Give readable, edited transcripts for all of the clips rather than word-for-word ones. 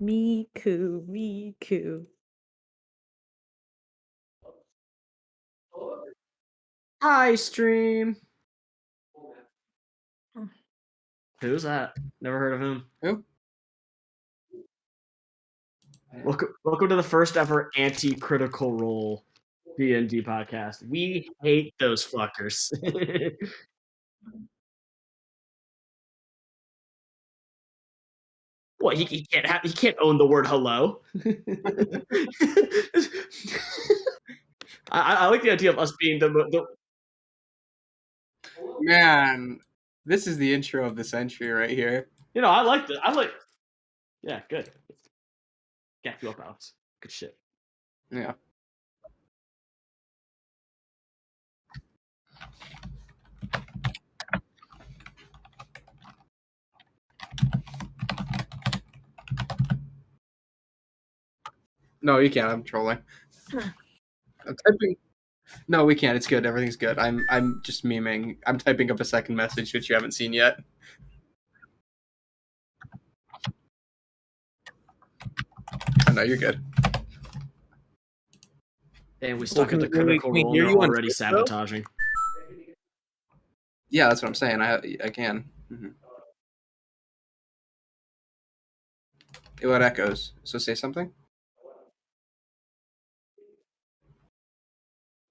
Miku, Miku. Hi, stream. Oh. Who's that? Never heard of him. Who? Welcome to the first ever anti-critical role D&D podcast. We hate those fuckers. What he can't own the word hello. I like the idea of us being the Man, this is the intro of the century right here. I like that. Yeah, good. Gap you up, Alex. Good shit. Yeah. No, you can't. I'm trolling. I'm typing. No, we can't. It's good. Everything's good. I'm just memeing. I'm typing up a second message which you haven't seen yet. Oh, no, you're good. And we stuck at the critical role and they're already sabotaging. Yeah, that's what I'm saying. I can. Mm-hmm. What echoes? So say something.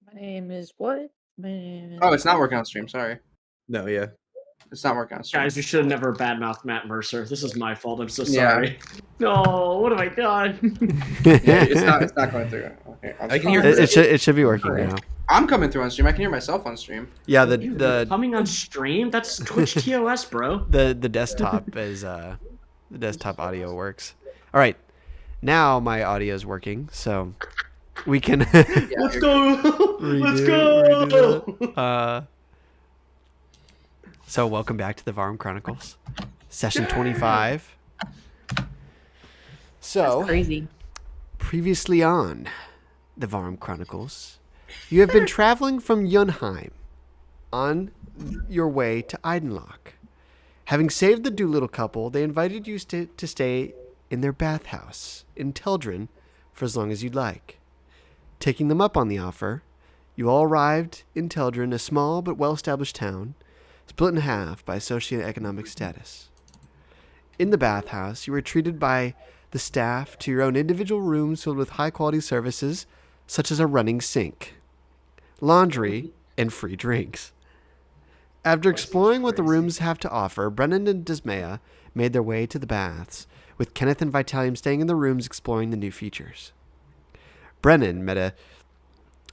My name is what? My name is... Oh, it's not working on stream. Sorry. No, yeah. It's not working on stream. Guys, we should have never badmouthed Matt Mercer. This is my fault. I'm so sorry. No, what have I done? Yeah, it's not going through. Okay, I can hear It should be working now. I'm coming through on stream. I can hear myself on stream. Yeah, Dude, the coming on stream? That's Twitch TOS, bro. the desktop is the desktop audio works. All right, now my audio is working, so we can. Let's go. Let's go. So welcome back to the Varum Chronicles, session 25. So That's crazy. previously on the Varum Chronicles, you have been traveling from Yunheim on your way to Eidenloch. Having saved the Doolittle couple, they invited you to stay in their bathhouse in Teldren for as long as you'd like. Taking them up on the offer, you all arrived in Teldren, a small but well-established town, split in half by socioeconomic status. In the bathhouse, you were treated by the staff to your own individual rooms filled with high-quality services, such as a running sink, laundry, and free drinks. After exploring what the rooms have to offer, Brennan and Dismaya made their way to the baths, with Kenneth and Vitalium staying in the rooms exploring the new features. Brennan met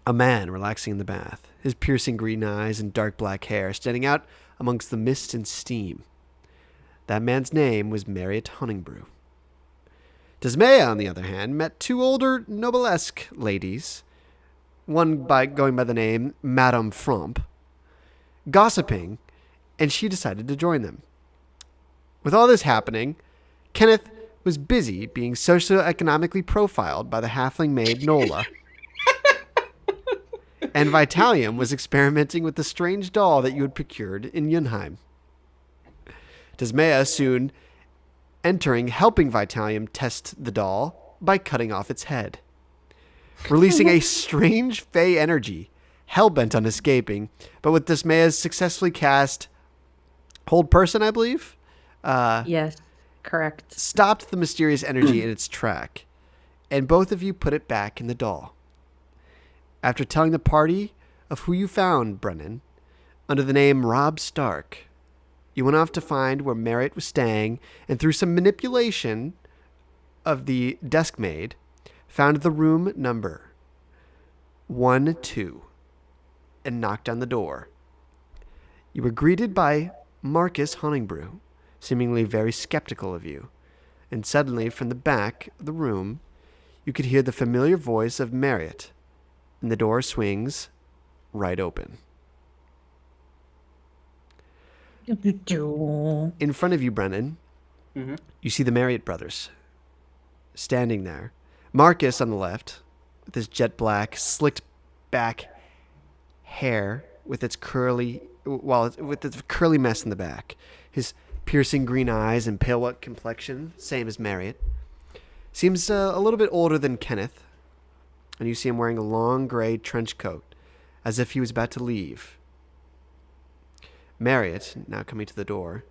a man relaxing in the bath, his piercing green eyes and dark black hair standing out amongst the mist and steam. That man's name was Marriott Honningbrew. Dismaya, on the other hand, met two older noblesque ladies, one going by the name Madame Fromp, gossiping, and she decided to join them. With all this happening, Kenneth was busy being socioeconomically profiled by the halfling maid Nola, and Vitalium was experimenting with the strange doll that you had procured in Yunheim. Dismaya soon helping Vitalium test the doll by cutting off its head, releasing a strange fey energy, hell-bent on escaping, but with Dismaya's successfully cast Hold Person, I believe? Yes, correct. Stopped the mysterious energy in its track, and both of you put it back in the doll. After telling the party of who you found, Brennan, under the name Rob Stark, you went off to find where Marriott was staying, and through some manipulation of the desk maid, found the room number 1-2 and knocked on the door. You were greeted by Marcus Honningbrew, seemingly very skeptical of you, and suddenly from the back of the room, you could hear the familiar voice of Marriott, and the door swings right open. In front of you, Brennan, you see the Marriott brothers standing there. Marcus on the left, with his jet black, slicked back hair with its curly mess in the back. His piercing green eyes and pale white complexion, same as Marriott. Seems a little bit older than Kenneth, and you see him wearing a long gray trench coat, as if he was about to leave. Marriott, now coming to the door.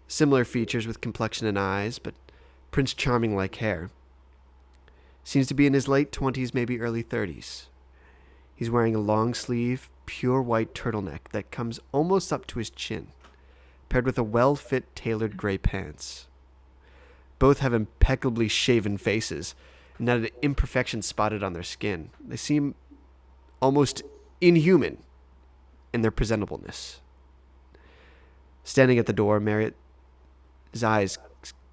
Similar features with complexion and eyes, but Prince Charming-like hair. Seems to be in his late 20s, maybe early 30s. He's wearing a long-sleeve, pure white turtleneck that comes almost up to his chin, paired with a well-fit tailored gray pants. Both have impeccably shaven faces, and not an imperfection spotted on their skin. They seem almost inhuman in their presentableness. Standing at the door, Marriott's eyes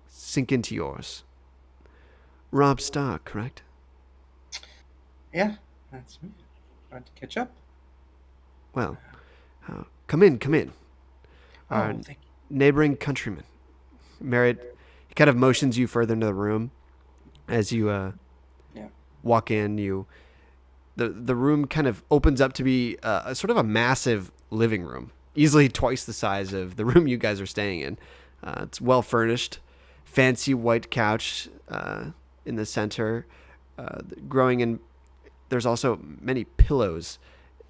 sink into yours. Rob Stark, correct? Yeah, that's me. Glad to catch up. Well, come in. Our Thank you. neighboring countryman. Marriott, he kind of motions you further into the room. As you walk in, the room kind of opens up to be a sort of a massive living room, easily twice the size of the room you guys are staying in. It's well furnished, fancy white couch in the center, there's also many pillows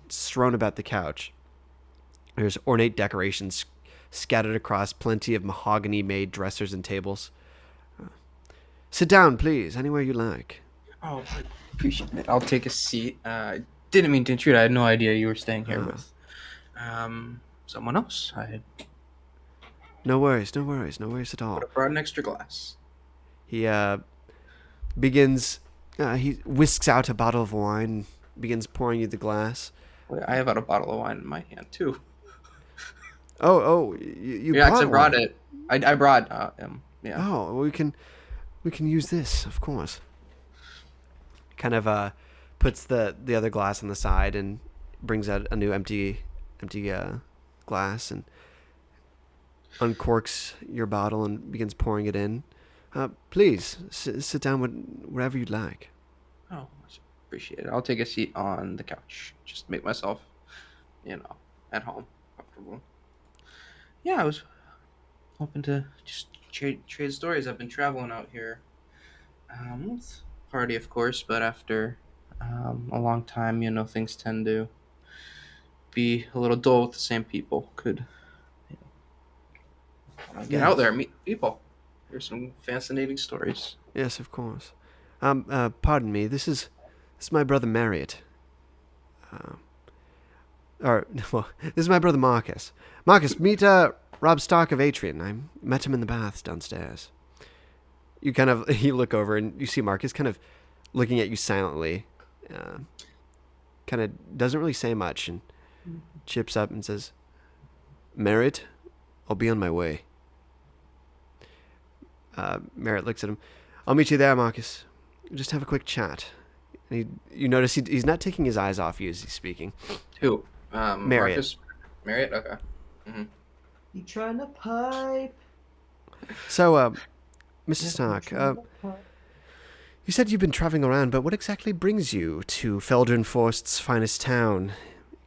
strewn about the couch. There's ornate decorations scattered across plenty of mahogany-made dressers and tables. Sit down, please, anywhere you like. Oh, I appreciate it. I'll take a seat. Didn't mean to intrude. I had no idea you were staying here with someone else. No worries at all. Would have brought an extra glass. He begins. He whisks out a bottle of wine, begins pouring you the glass. Well, I have had a bottle of wine in my hand too. You yeah, brought I brought one. it. I brought him. Yeah. Oh, we can use this, of course. Kind of puts the other glass on the side and brings out a new empty glass and uncorks your bottle and begins pouring it in. Please sit down wherever you'd like. Oh, appreciate it. I'll take a seat on the couch. Just make myself, at home, comfortable. Yeah, I was hoping to just trade stories. I've been traveling out here. With party, of course, but after a long time, things tend to be a little dull with the same people. Could get out there, meet people. Here's some fascinating stories. Yes, of course. Pardon me. This is my brother Marriott. This is my brother Marcus. Marcus, meet Rob Stark of Atrian. I met him in the baths downstairs. You look over and you see Marcus kind of looking at you silently. Kind of doesn't really say much and chips up and says, "Marriott, I'll be on my way." Marriott looks at him. "I'll meet you there, Marcus. Just have a quick chat." And you notice he's not taking his eyes off you as he's speaking. Who? Marriott. Marcus? Marriott? Okay. Mm-hmm. You trying to pipe? So, Mr. Stark, you said you've been traveling around, but what exactly brings you to Teldren Forest's finest town?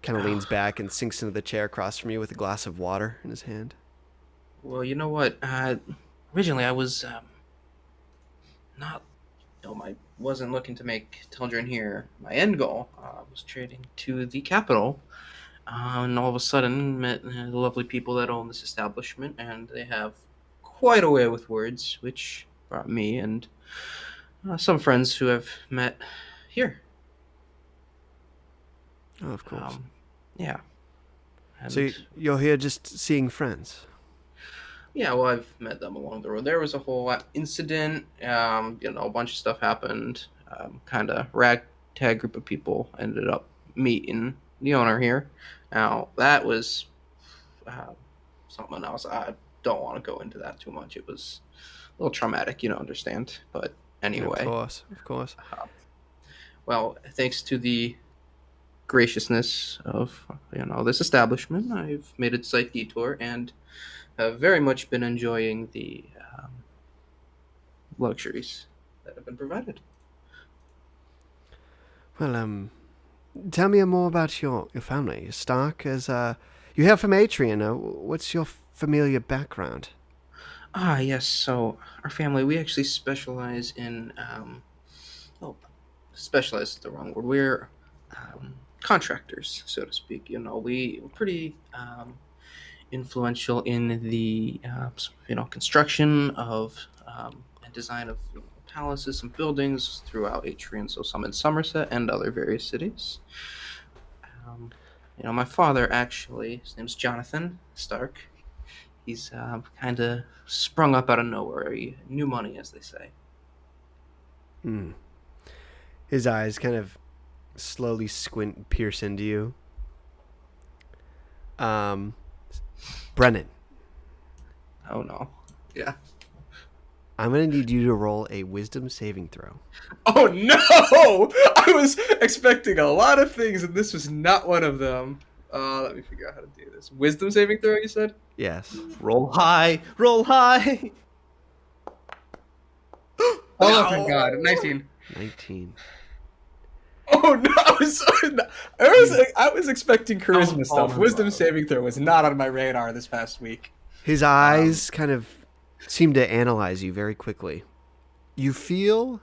Kind of leans back and sinks into the chair across from you with a glass of water in his hand. Well, you know what? Originally I was I wasn't looking to make Teldren here my end goal. I was trading to the capital, and all of a sudden met the lovely people that own this establishment, and they have quite a way with words, which brought me and some friends who I've met here. Oh, of course. Yeah. And So you're here just seeing friends? yeah, well, I've met them along the road. There was a whole incident. A bunch of stuff happened. Kind of ragtag group of people ended up meeting the owner here. Now, that was something else. I don't want to go into that too much. It was a little traumatic, understand. But anyway. Of course. Well, thanks to the graciousness of this establishment, I've made a slight detour and have very much been enjoying the luxuries that have been provided. Well, tell me more about your family. Stark, as you hail from Atrian. What's your familiar background? Yes. So our family, we actually specialize in, well, specialize is the wrong word. We're contractors, so to speak. We're pretty influential in the, construction of and design of palaces and buildings throughout Atria, so some in Somerset and other various cities. Um, my father actually, his name's Jonathan Stark. He's kind of sprung up out of nowhere. He, new money, as they say. Hmm. His eyes kind of slowly squint and pierce into you. Brennan, Oh no. Yeah. I'm going to need you to roll a wisdom saving throw. Oh no! I was expecting a lot of things, and this was not one of them. Let me figure out how to do this. Wisdom saving throw, you said? Yes. Roll high, roll high. Oh my god, 19. 19. Oh no! I was expecting charisma stuff. Wisdom saving throw was not on my radar this past week. His eyes kind of seem to analyze you very quickly. You feel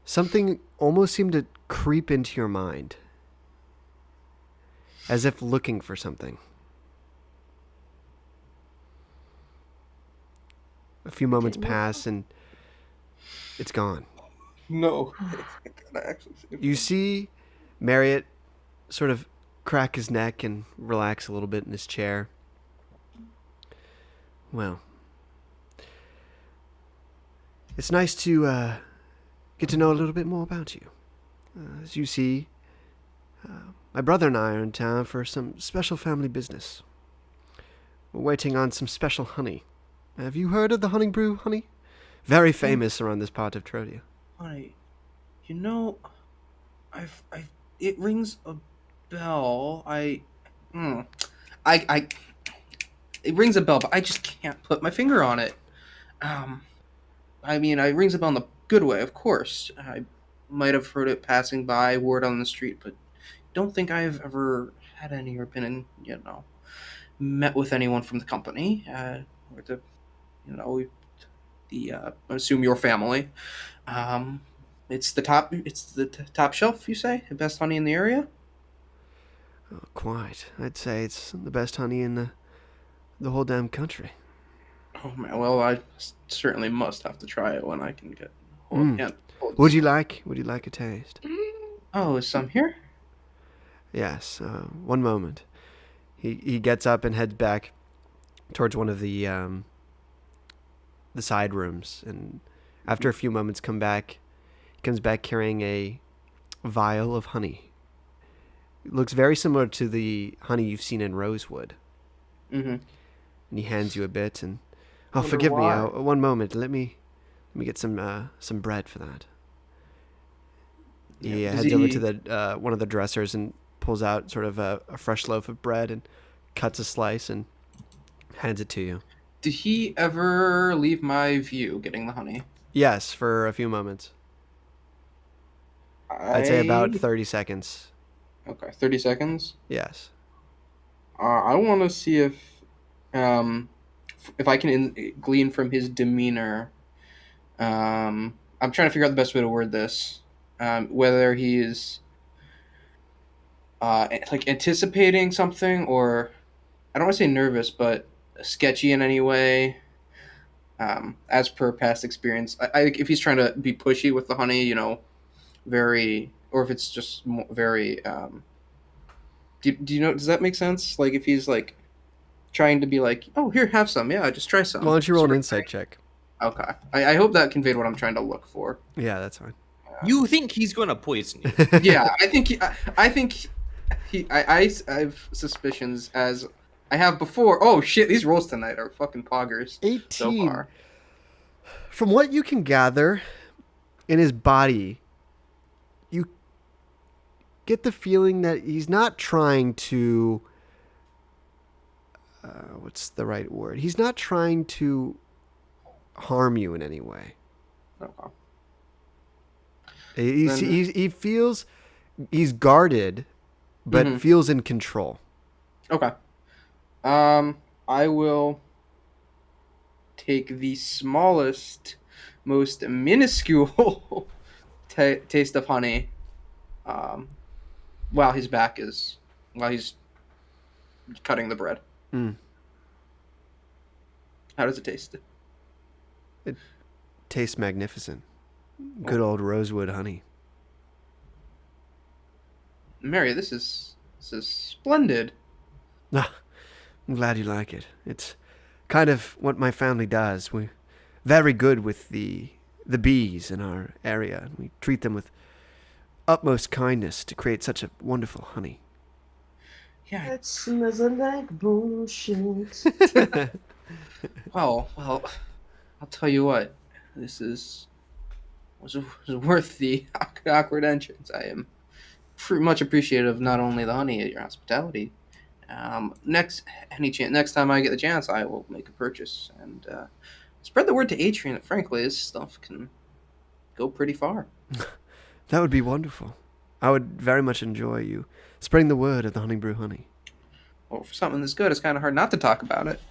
something almost seem to creep into your mind, as if looking for something. A few moments pass and it's gone. No. You see Marriott sort of crack his neck and relax a little bit in his chair. Well, it's nice to get to know a little bit more about you. As you see, my brother and I are in town for some special family business. We're waiting on some special honey. Have you heard of the honey brew honey? Very famous around this part of Trodia. Honey, it rings a bell. It rings a bell, but I just can't put my finger on it. It rings a bell in the good way, of course. I might have heard it passing by, word on the street, but don't think I've ever had any or been in, met with anyone from the company, or I assume your family. It's the top shelf, you say? The best honey in the area? Oh, quite. I'd say it's the best honey in the whole damn country. Oh man, well I certainly must have to try it when I can get hold. Would you like a taste? Oh, is some here? Yes. One moment. He gets up and heads back towards one of the side rooms, and after a few moments he comes back carrying a vial of honey. It looks very similar to the honey you've seen in Rosewood. Mm-hmm. And he hands you a bit, and forgive me. One moment. Let me get some bread for that. He heads over to the one of the dressers and pulls out sort of a fresh loaf of bread and cuts a slice and hands it to you. Did he ever leave my view getting the honey? Yes, for a few moments. I'd say about 30 seconds. Okay, 30 seconds? Yes. I want to see if I can glean from his demeanor. I'm trying to figure out the best way to word this. Whether he's anticipating something, or I don't want to say nervous, but sketchy in any way. As per past experience, if he's trying to be pushy with the honey, very, or if it's just very. Do you know? Does that make sense? Like if he's like trying to be like, oh, here, have some. Yeah, just try some. Why don't you roll an insight check? Okay. I hope that conveyed what I'm trying to look for. Yeah, that's fine. You think he's gonna poison you? Yeah, I have suspicions, as I have before. Oh shit, these rolls tonight are fucking poggers. 18. So far. From what you can gather in his body, you get the feeling that he's not trying to what's the right word? He's not trying to harm you in any way. Okay. He feels he's guarded, but feels in control. Okay. I'll I will take the smallest, most minuscule taste of honey, um, while while he's cutting the bread. Mm. How does it taste? It tastes magnificent. Good old rosewood honey. Mary, this is splendid. Ah, I'm glad you like it. It's kind of what my family does. We're very good with the bees in our area. We treat them with utmost kindness to create such a wonderful honey. Yeah. That smells like bullshit. Well, I'll tell you what. This was worth the awkward entrance. I am much appreciative of not only the honey at your hospitality. Next time I get the chance, I will make a purchase and spread the word to Atrian that frankly this stuff can go pretty far. That would be wonderful. I would very much enjoy you spreading the word of the honey brew honey. Well, for something this good, it's kind of hard not to talk about it.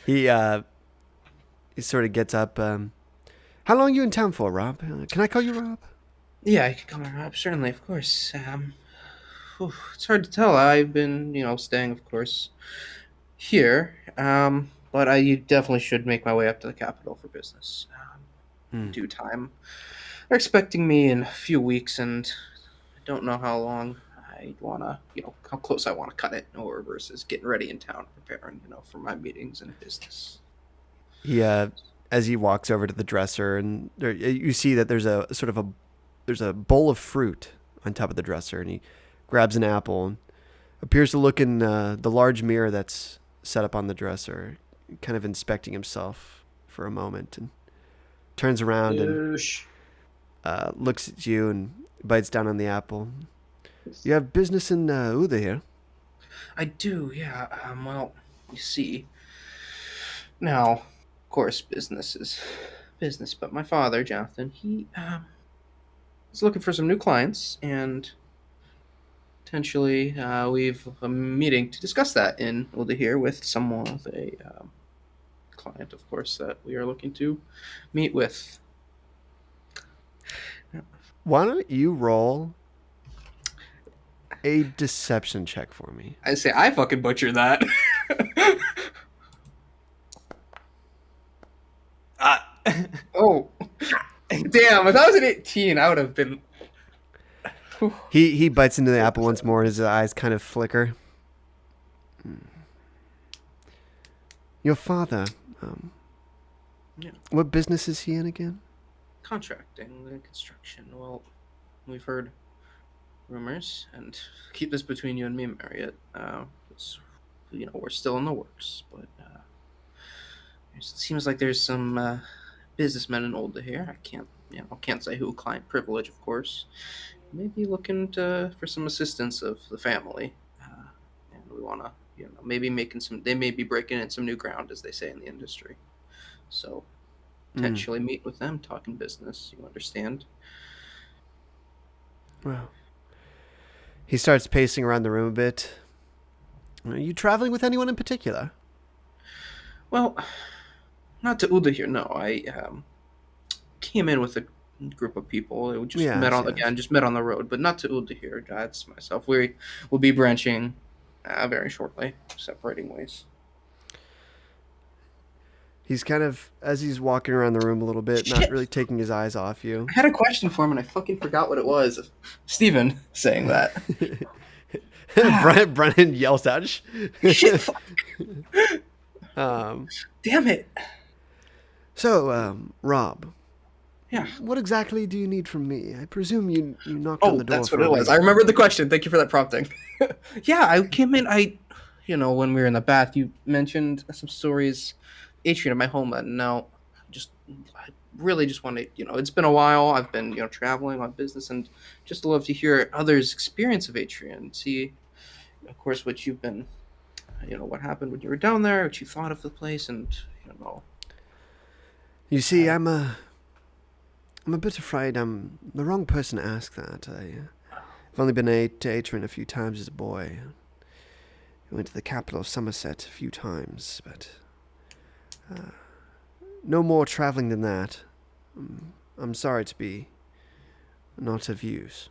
He sort of gets up. How long are you in town for, Rob? Can I call you Rob? Yeah, I can call her Rob, certainly, of course. It's hard to tell. I've been, staying, of course, here. But I definitely should make my way up to the capital for business. Due time. They're expecting me in a few weeks, and I don't know how long I want to, how close I want to cut it, or versus getting ready in town, preparing, for my meetings and business. He, as he walks over to the dresser, and you see that there's a sort of there's a bowl of fruit on top of the dresser, and he grabs an apple and appears to look in the large mirror that's set up on the dresser, kind of inspecting himself for a moment, and turns around and looks at you and bites down on the apple. You have business in Uda here? I do, yeah. Well, you see, now, of course, business is business, but my father, Jonathan, he is looking for some new clients, and potentially we've a meeting to discuss that in Uda here with someone with a client, of course, that we are looking to meet with. Why don't you roll a deception check for me? I say I fucking butchered that. Oh, damn! If I was an 18, I would have been. He bites into the apple once more, and his eyes kind of flicker. Your father, Yeah. what business is he in again? Contracting and construction. Well, we've heard rumors, and keep this between you and me, Marriott. We're still in the works, but it seems like there's some businessmen in Olda here. I can't say who. Client privilege, of course. Maybe looking for some assistance of the family, and we want to, maybe making some. They may be breaking in some new ground, as they say in the industry. So potentially meet with them, talking business. You understand? Well, he starts pacing around the room a bit. Are you traveling with anyone in particular? Well, not to Uda here. No, I came in with a group of people. We just met on the road, but not to Uda here. That's myself. We will be branching very shortly, separating ways. He's kind of, as he's walking around the room a little bit, not really taking his eyes off you. I had a question for him, and I fucking forgot what it was. Steven saying that. Brennan yells out. Shit, fuck. Damn it. So, Rob. Yeah. What exactly do you need from me? I presume you knocked on the door. That's what it was. I remembered the question. Thank you for that prompting. Yeah, I came in. When we were in the bath, you mentioned some stories, Atrian, at my home. And now, I really just want to, it's been a while. I've been, traveling on business, and just love to hear others' experience of Atrian. See, of course, what you've been, what happened when you were down there, what you thought of the place, and, You see, I'm a bit afraid I'm the wrong person to ask that. I've only been to Atrian a few times as a boy. We went to the capital of Somerset a few times, but no more traveling than that. I'm sorry to be not of use.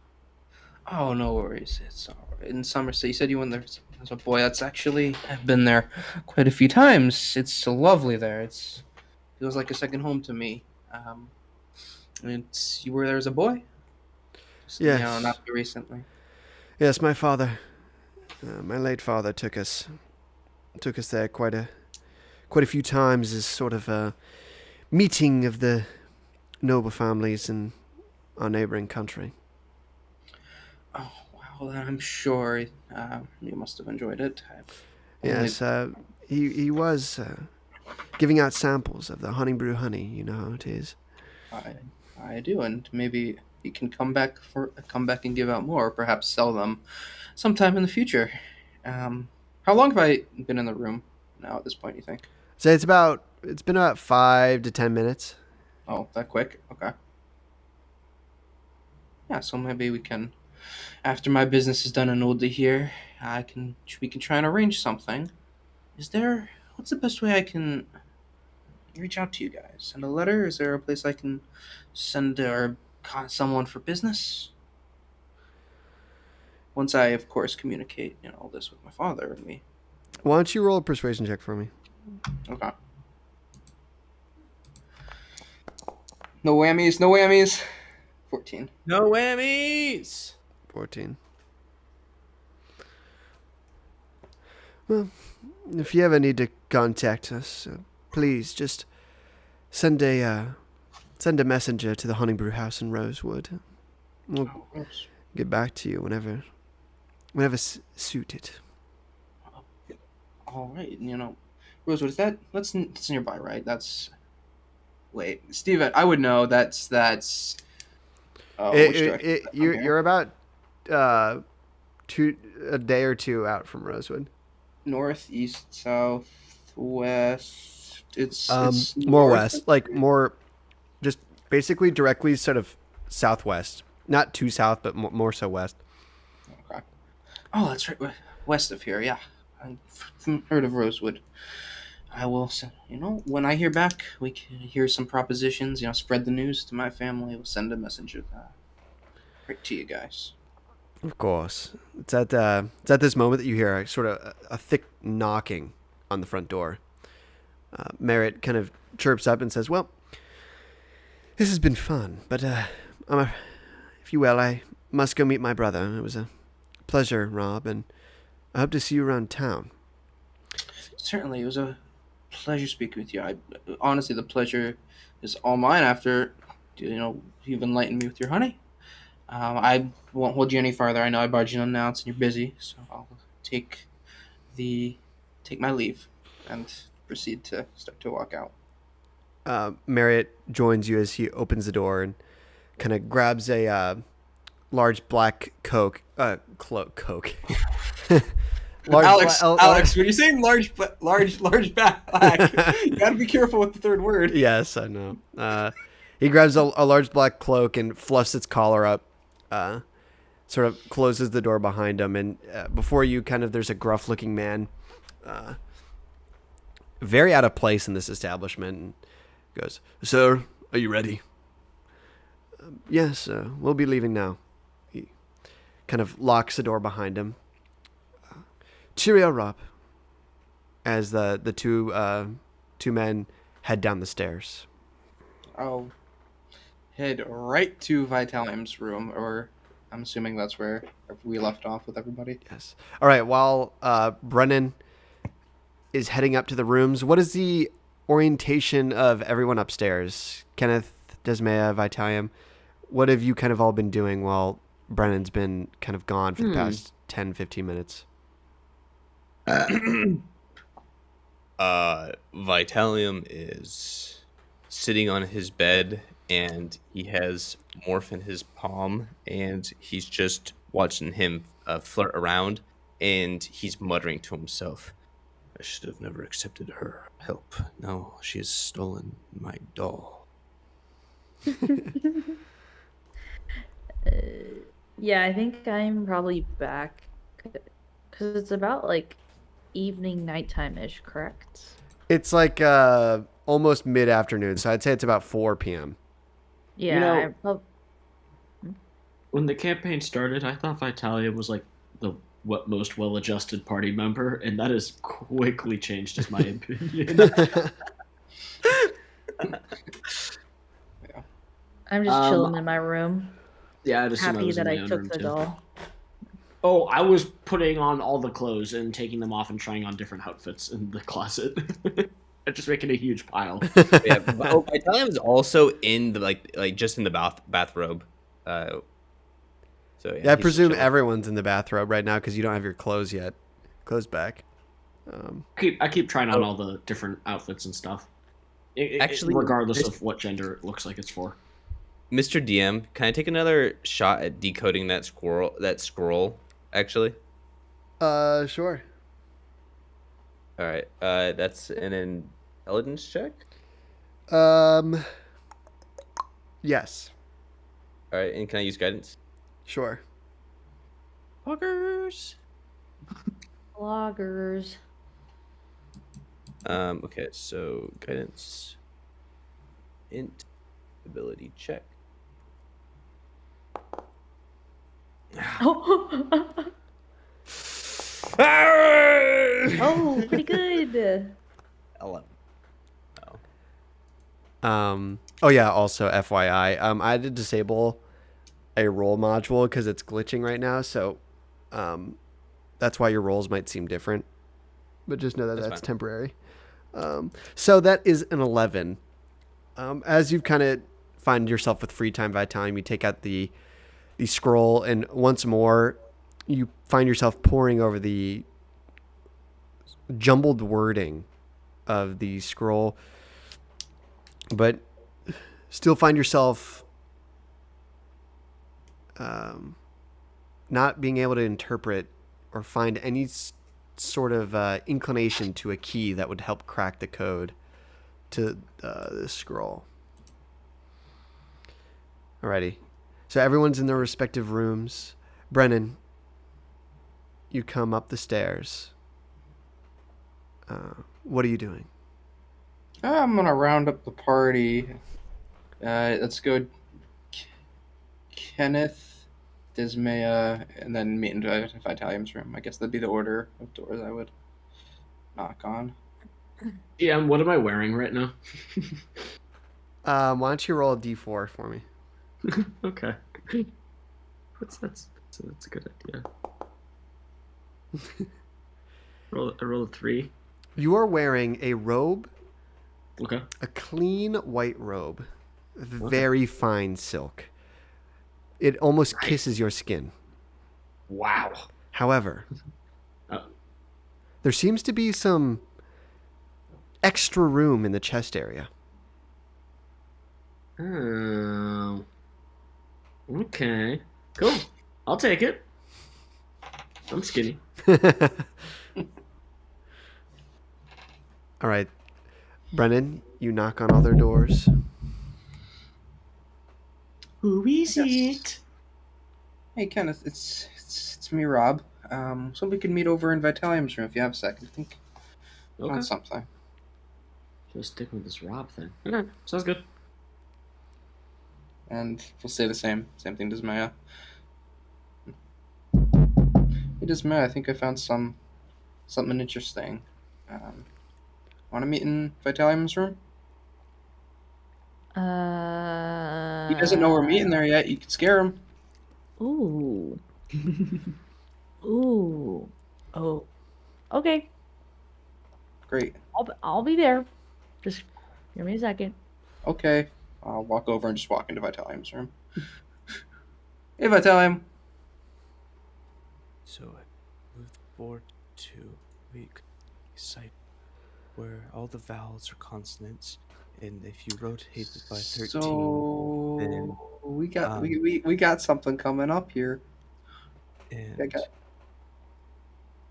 Oh, no worries. It's all right. In Somerset, you said you went there as a boy. That's actually, I've been there quite a few times. It's so lovely there. Feels like a second home to me. You were there as a boy? Just, not Yes. too recently. Yes, my father, my late father took us there quite a few times as sort of a meeting of the noble families in our neighboring country. Oh, wow. Then I'm sure you must have enjoyed it. Yes, he was giving out samples of the honey brew honey. You know how it is. I, I do, and maybe he can come back and give out more, or perhaps sell them sometime in the future. How long have I been in the room now at this point, you think? So it's been about 5 to 10 minutes. Oh, that quick? Okay. Yeah, so maybe we can, after my business is done in Oldie here, we can try and arrange something. What's the best way I can reach out to you guys? Send a letter? Is there a place I can send or someone for business? Once I, of course, communicate, all this with my father and me. Why don't you roll a persuasion check for me? Okay. No whammies, no whammies. 14. No whammies. 14. Well, if you ever need to contact us, please just send a messenger to the Honey Brew House in Rosewood. We'll get back to you whenever suited. All right, Rosewood, that's nearby, right? Wait, Steven, I would know. That's. Oh, which direction? You're about a day or two out from Rosewood. North, east, south, west. It's more north. west, like more, just basically directly sort of southwest. Not too south, but more so west. Okay. Oh, that's right, west of here. Yeah, I've heard of Rosewood. I will, when I hear back, we can hear some propositions. Spread the news to my family. We'll send a messenger right to you guys. Of course, it's at this moment that you hear a thick knocking on the front door. Merritt kind of chirps up and says, "Well, this has been fun, but if you will, I must go meet my brother. It was a pleasure, Rob, and I hope to see you around town." Certainly, it was a pleasure speaking with you. Honestly, the pleasure is all mine after, you've enlightened me with your honey. I won't hold you any farther. I know I barged in unannounced and you're busy, so I'll take my leave and proceed to start to walk out. Marriott joins you as he opens the door and kind of grabs a large black Coke. Alex, when you're saying large black, you gotta be careful with the third word. Yes, I know. He grabs a large black cloak and fluffs its collar up, sort of closes the door behind him, and before you, there's a gruff-looking man, very out of place in this establishment, and goes, "Sir, are you ready?" "Yes, we'll be leaving now." He kind of locks the door behind him. "Cheerio, Rob," as the two men head down the stairs. I'll head right to Vitalium's room, or I'm assuming that's where we left off with everybody. Yes. All right. While Brennan is heading up to the rooms, what is the orientation of everyone upstairs? Kenneth, Desmea, Vitalium, what have you kind of all been doing while Brennan's been kind of gone for the past 10, 15 minutes? Vitalium is sitting on his bed and he has Morph in his palm and he's just watching him flirt around and he's muttering to himself, "I should have never accepted her help. No, she has stolen my doll." Yeah, I think I'm probably back because it's about evening, nighttime-ish, correct? It's like almost mid-afternoon, so I'd say it's about 4 p.m. Yeah, When the campaign started, I thought Vitalia was like the most well-adjusted party member, and that has quickly changed, is my opinion. I'm just chilling in my room. Yeah, I just assume I Happy was in that my I own took room the too. doll. Oh, I was putting on all the clothes and taking them off and trying on different outfits in the closet. I'm just making a huge pile. Yeah. Oh, Vitalium's also in the like just in the bathrobe. So yeah, Yeah, I he's just presume chilling. everyone's in the bathrobe right now because you don't have your clothes yet. Clothes back. I keep trying on all the different outfits and stuff. Actually, regardless of what gender it looks like it's for. Mr. DM, can I take another shot at decoding that scroll? Actually, Sure. all right. That's an intelligence check. Yes. All right, and can I use guidance? Sure. Fuckers. Vloggers. Okay, so guidance, int, ability check. Oh, oh, pretty good. 11. Oh yeah. Also, FYI, I had to disable a roll module because it's glitching right now. So, that's why your rolls might seem different. But just know that that's fine. temporary. So that is an 11. As you kind of find yourself with free time by time, you take out the scroll, and once more, you find yourself poring over the jumbled wording of the scroll, but still find yourself not being able to interpret or find any sort of inclination to a key that would help crack the code to this scroll. Alrighty. So everyone's in their respective rooms. Brennan, you come up the stairs. What are you doing? I'm gonna round up the party. Let's go Kenneth, Dismaya, and then meet in Vitalium's room. I guess that'd be the order of doors I would knock on. Yeah, what am I wearing right now? Why don't you roll a d4 for me? Okay. That's a good idea. I roll a 3. You are wearing a robe. Okay. A clean white robe. Very fine silk. It almost kisses your skin. Wow. However, there seems to be some extra room in the chest area. Oh. Okay. Cool. I'll take it. I'm skinny. All right. Brennan, you knock on all their doors. Who is it? Hey Kenneth, it's me, Rob. So we can meet over in Vitalium's room if you have a second. I think Okay. on something. Just stick with this Rob thing. Okay, sounds good. And we'll say the same thing to Dismaya. Hey Dismaya, I think I found something interesting. Want to meet in Vitalium's room? He doesn't know we're meeting there yet. You can scare him. Ooh. Ooh. Oh. Okay. Great. I'll be there. Just give me a second. Okay. I'll walk over and just walk into Vitalium's room. Hey, Vitalium. So I moved forward to weak site where all the vowels are consonants, and if you rotate it by 13, So then we got something coming up here. and Okay.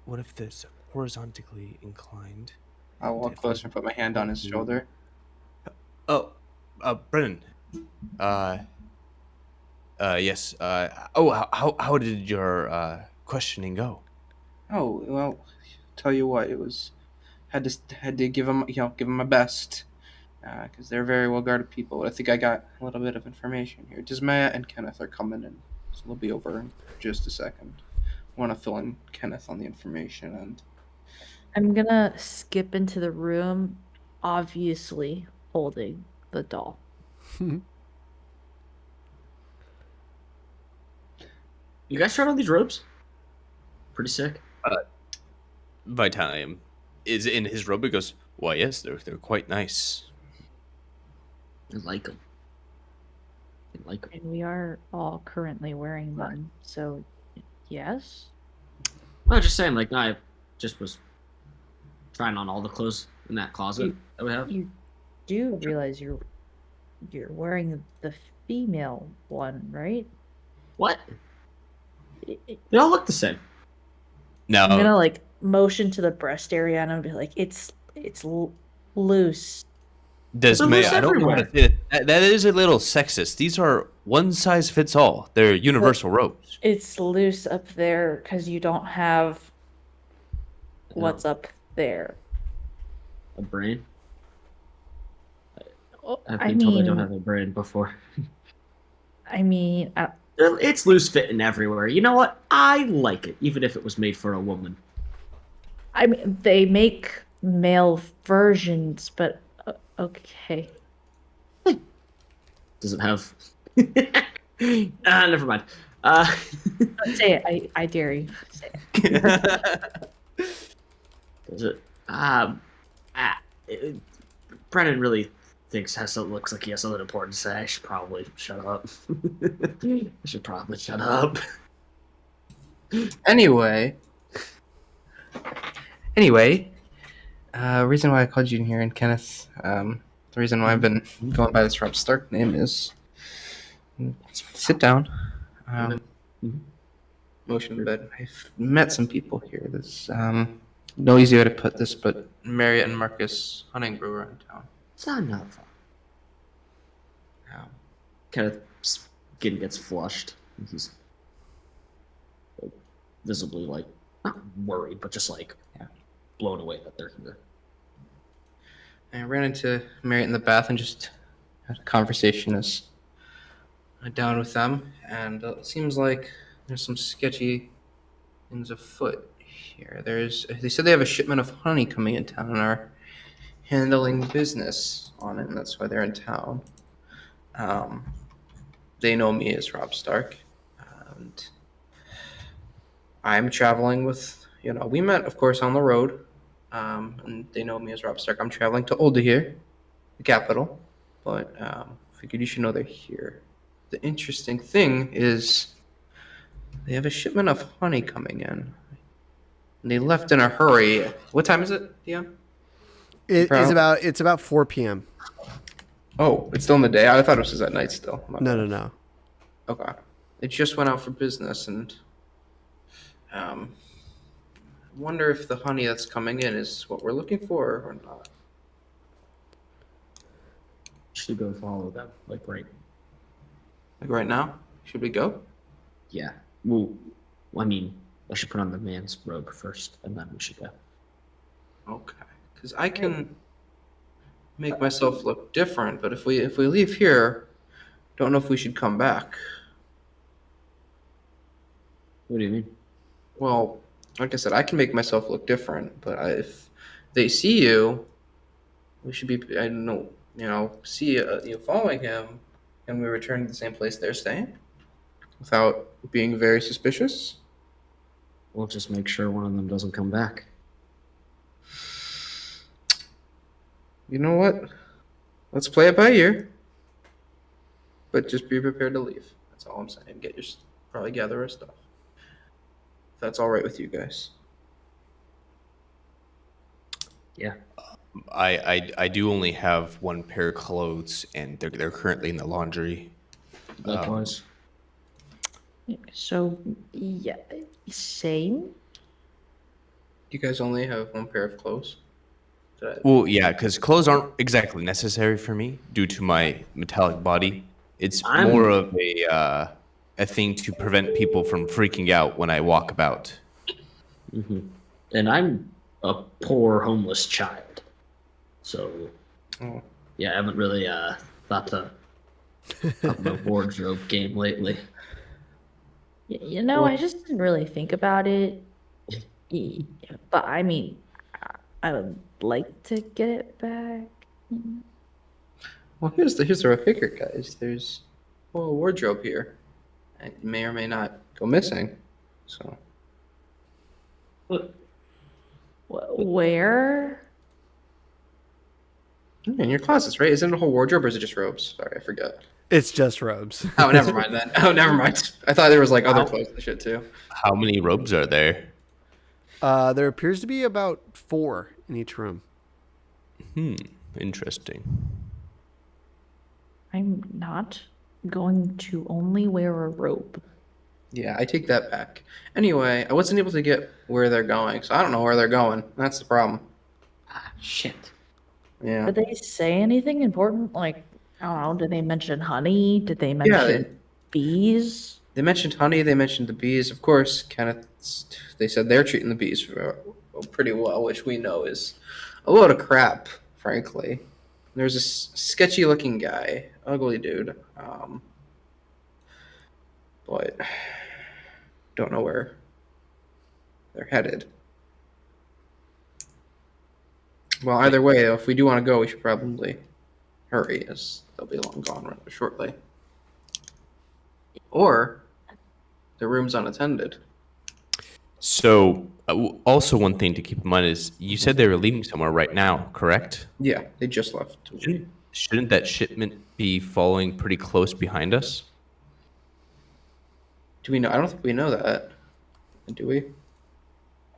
what if this horizontally inclined? I'll walk If closer and put my hand on his shoulder. Oh, Brennan. Yes. How did your questioning go? Oh, well, tell you what, it was had to give them my best because they're very well guarded people. I think I got a little bit of information here. Desmaya and Kenneth are coming in, so they'll be over in just a second. I want to fill in Kenneth on the information and. I'm gonna skip into the room, obviously holding the doll. You guys tried on these robes? Pretty sick. Vitalium is in his robe. He goes, "Why, yes, they're quite nice." I like them. I like them. And we are all currently wearing them, so yes. Well, just saying, like, I just was trying on all the clothes in that closet that we have. You do realize you're wearing the female one, right? What? It- They all look the same. Now, I'm gonna like motion to the breast area and I'm be like, it's loose. Desmaya, loose I don't know how to say that. That is a little sexist. These are one size fits all. They're universal robes. It's loose up there because you don't have what's up there. A brain? Oh, I've I been told I mean, don't have a brain before. It's loose fitting everywhere. You know what? I like it, even if it was made for a woman. I mean, they make male versions, but okay. Does it have? Never mind. Say it. I dare you. Say it. Does it? Brennan really looks like he has something important to say. I should probably shut up. I should probably shut up. Anyway, reason why I called you in here, and Kenneth, the reason why I've been going by this Rob Stark name is, sit down, motion to bed. I've met some people here. There's no easy way to put this, but Marriott and Marcus Hunting Brewer in town. It's not enough. Kenneth's skin gets flushed. He's visibly like not worried, but just like blown away that they're here. I ran into Marriott in the bath and just had a conversation as down with them, and it seems like there's some sketchy things afoot here. They said they have a shipment of honey coming in town and are handling business on it, and that's why they're in town. They know me as Rob Stark, and I'm traveling with, we met, of course, on the road, and they know me as Rob Stark. I'm traveling to Olda here, the capital, but figured you should know they're here. The interesting thing is they have a shipment of honey coming in. And they left in a hurry. What time is it, DM? It's about 4 p.m. Oh, it's still in the day? I thought it was at night still. No. Okay. They just went out for business, and I wonder if the honey that's coming in is what we're looking for or not. Should go follow them, like right. Like right now? Should we go? Yeah. Well, I mean, I should put on the man's robe first, and then we should go. Okay. Because I can make myself look different, but if we leave here, don't know if we should come back. What do you mean? Well, like I said, I can make myself look different, but if they see you, we should be, I don't know, see you following him, and we return to the same place they're staying without being very suspicious. We'll just make sure one of them doesn't come back. You know what? Let's play it by ear, but just be prepared to leave. That's all I'm saying. Probably gather our stuff. If that's all right with you guys. Yeah. I do only have one pair of clothes, and they're currently in the laundry. Likewise. So yeah, same. You guys only have one pair of clothes? Well, yeah, because clothes aren't exactly necessary for me due to my metallic body. It's more of a thing to prevent people from freaking out when I walk about. Mm-hmm. And I'm a poor homeless child. So Oh. yeah, I haven't really thought to up my wardrobe game lately. I just didn't really think about it. Y- But I mean, I would like to get it back. Well, here's the rough figure, guys. There's a whole wardrobe here. It may or may not go missing. So Where? in your closets, right? Isn't it a whole wardrobe or is it just robes? Sorry, I forgot. It's just robes. Oh, never mind then. Oh, never mind. I thought there was like other clothes and shit too. How many robes are there? There appears to be about 4 in each room. Interesting. I'm not going to only wear a robe. Yeah, I take that back. Anyway, I wasn't able to get where they're going, so I don't know where they're going. That's the problem. Ah, shit. Yeah. Did they say anything important? Like, I don't know, did they mention honey? Did they mention Yeah, bees? they mentioned honey. They mentioned the bees. Of course, they said they're treating the bees pretty well, which we know is a load of crap, frankly. There's this sketchy-looking guy, ugly dude, but don't know where they're headed. Well, either way, though, if we do want to go, we should probably hurry, as they'll be long gone rather shortly. Or the room's unattended. So, also one thing to keep in mind is you said they were leaving somewhere right now, correct? Yeah, they just left. Shouldn't that shipment be following pretty close behind us? Do we know? I don't think we know that. Do we?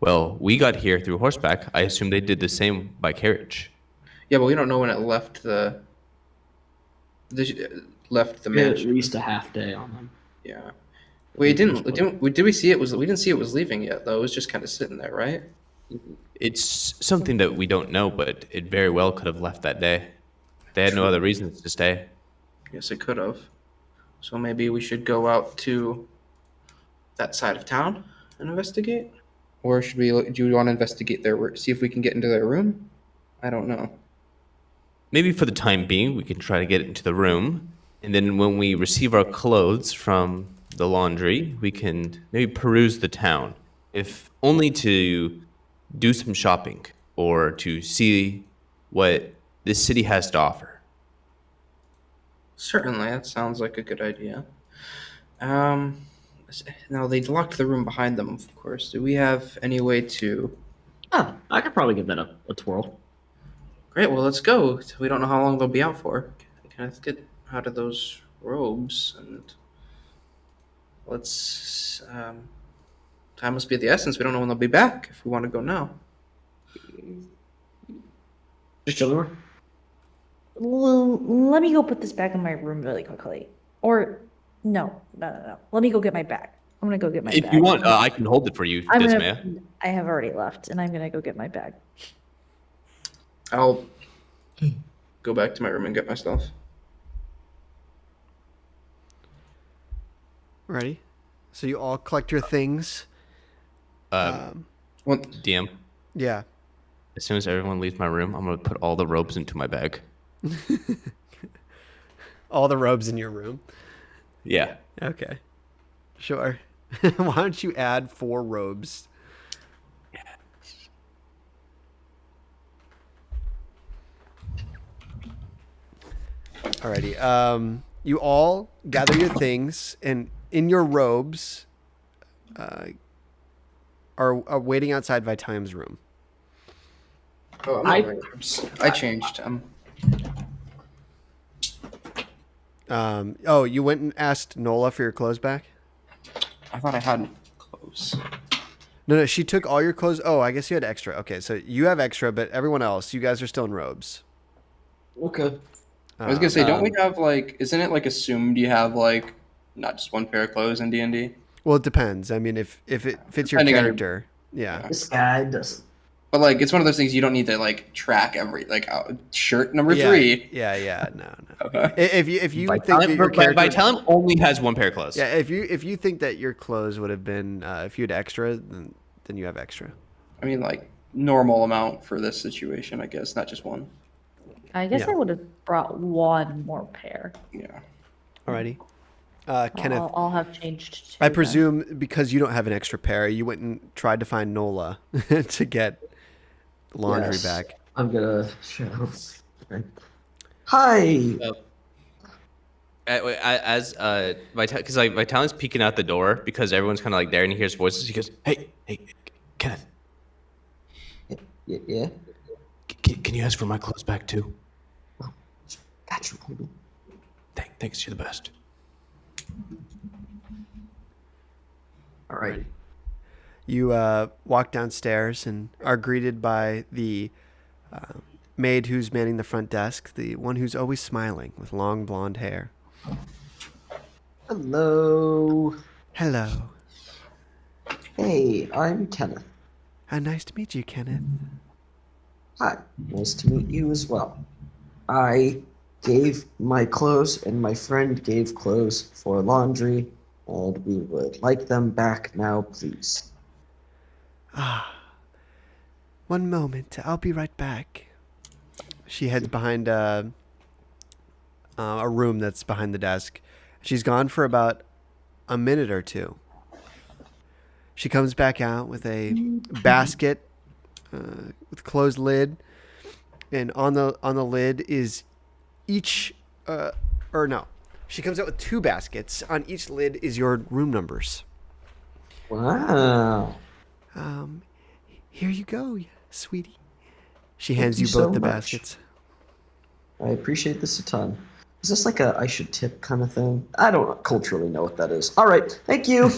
Well, we got here through horseback. I assume they did the same by carriage. Yeah, but we don't know when it left left the We had at mansion. least a half day on them. Yeah. Did we see it was? We didn't see it was leaving yet though. It was just kind of sitting there, right? It's something that we don't know, but it very well could have left that day. They had no other reasons to stay. Yes, it could have. So maybe we should go out to that side of town and investigate, or should we? Do we want to investigate see if we can get into their room? I don't know. Maybe for the time being, we can try to get into the room, and then when we receive our clothes from the laundry, we can maybe peruse the town, if only to do some shopping or to see what this city has to offer. Certainly, that sounds like a good idea. Now they locked the room behind them, of course. Do we have any way to? Oh, I could probably give that a twirl. Great. Well, let's go. We don't know how long they'll be out for. Can I get out of those robes and let's. Time must be of the essence. We don't know when they'll be back. If we want to go now. Just chilling her. Let me go put this back in my room really quickly. Or, no. Let me go get my bag. I'm gonna go get my If bag. you want, I can hold it for you, Dismaya. I have already left, and I'm gonna go get my bag. I'll go back to my room and get my stuff. Ready? So you all collect your things. What? DM, Yeah. as soon as everyone leaves my room, I'm going to put all the robes into my bag. All the robes in your room. Yeah. Okay. Sure. Why don't you add 4 robes? Alrighty. You all gather your things, and in your robes, are waiting outside Vitalium's room. Oh, I changed. You went and asked Nola for your clothes back? I thought I had clothes. No, she took all your clothes. Oh, I guess you had extra. Okay, so you have extra, but everyone else, you guys are still in robes. Okay. I was gonna say, don't we have isn't it assumed you have not just one pair of clothes in D&D? Well, it depends. I mean, if it fits your Depending on your- character, yeah. This guy doesn't. But it's one of those things you don't need to track every shirt number Yeah, 3. Yeah, no. Okay. If you think that your character, Vitalium only has one pair of clothes. yeah, if you think that your clothes would have been if you had extra, then you have extra. I mean, normal amount for this situation, I guess, not just one. I guess Yeah. I would have brought one more pair. Yeah. Alrighty. I'll, Kenneth, I'll have changed two. I then. presume because you don't have an extra pair, you went and tried to find Nola to get laundry Yes. back. I'm gonna show. Hi. As because like Vitalin's peeking out the door because everyone's kind of like there and he hears voices. He goes, "Hey, Kenneth, Yeah. can you ask for my clothes back too? Gotcha. Thanks, you're the best." All right. You walk downstairs and are greeted by the maid who's manning the front desk, the one who's always smiling with long blonde hair. Hello. Hello. Hey, I'm Kenneth. Nice to meet you, Kenneth. Hi. Nice to meet you as well. I gave my clothes, and my friend gave clothes for laundry, and we would like them back now, please. One moment. I'll be right back. She heads behind a room that's behind the desk. She's gone for about a minute or two. She comes back out with a basket with a closed lid, and on the lid is each she comes out with two baskets. On each lid is your room numbers. Wow. Here you go, sweetie. She hands you you both so the much. baskets. I appreciate this a ton. Is this like a I should tip kind of thing? I don't culturally know what that is. All right. Thank you.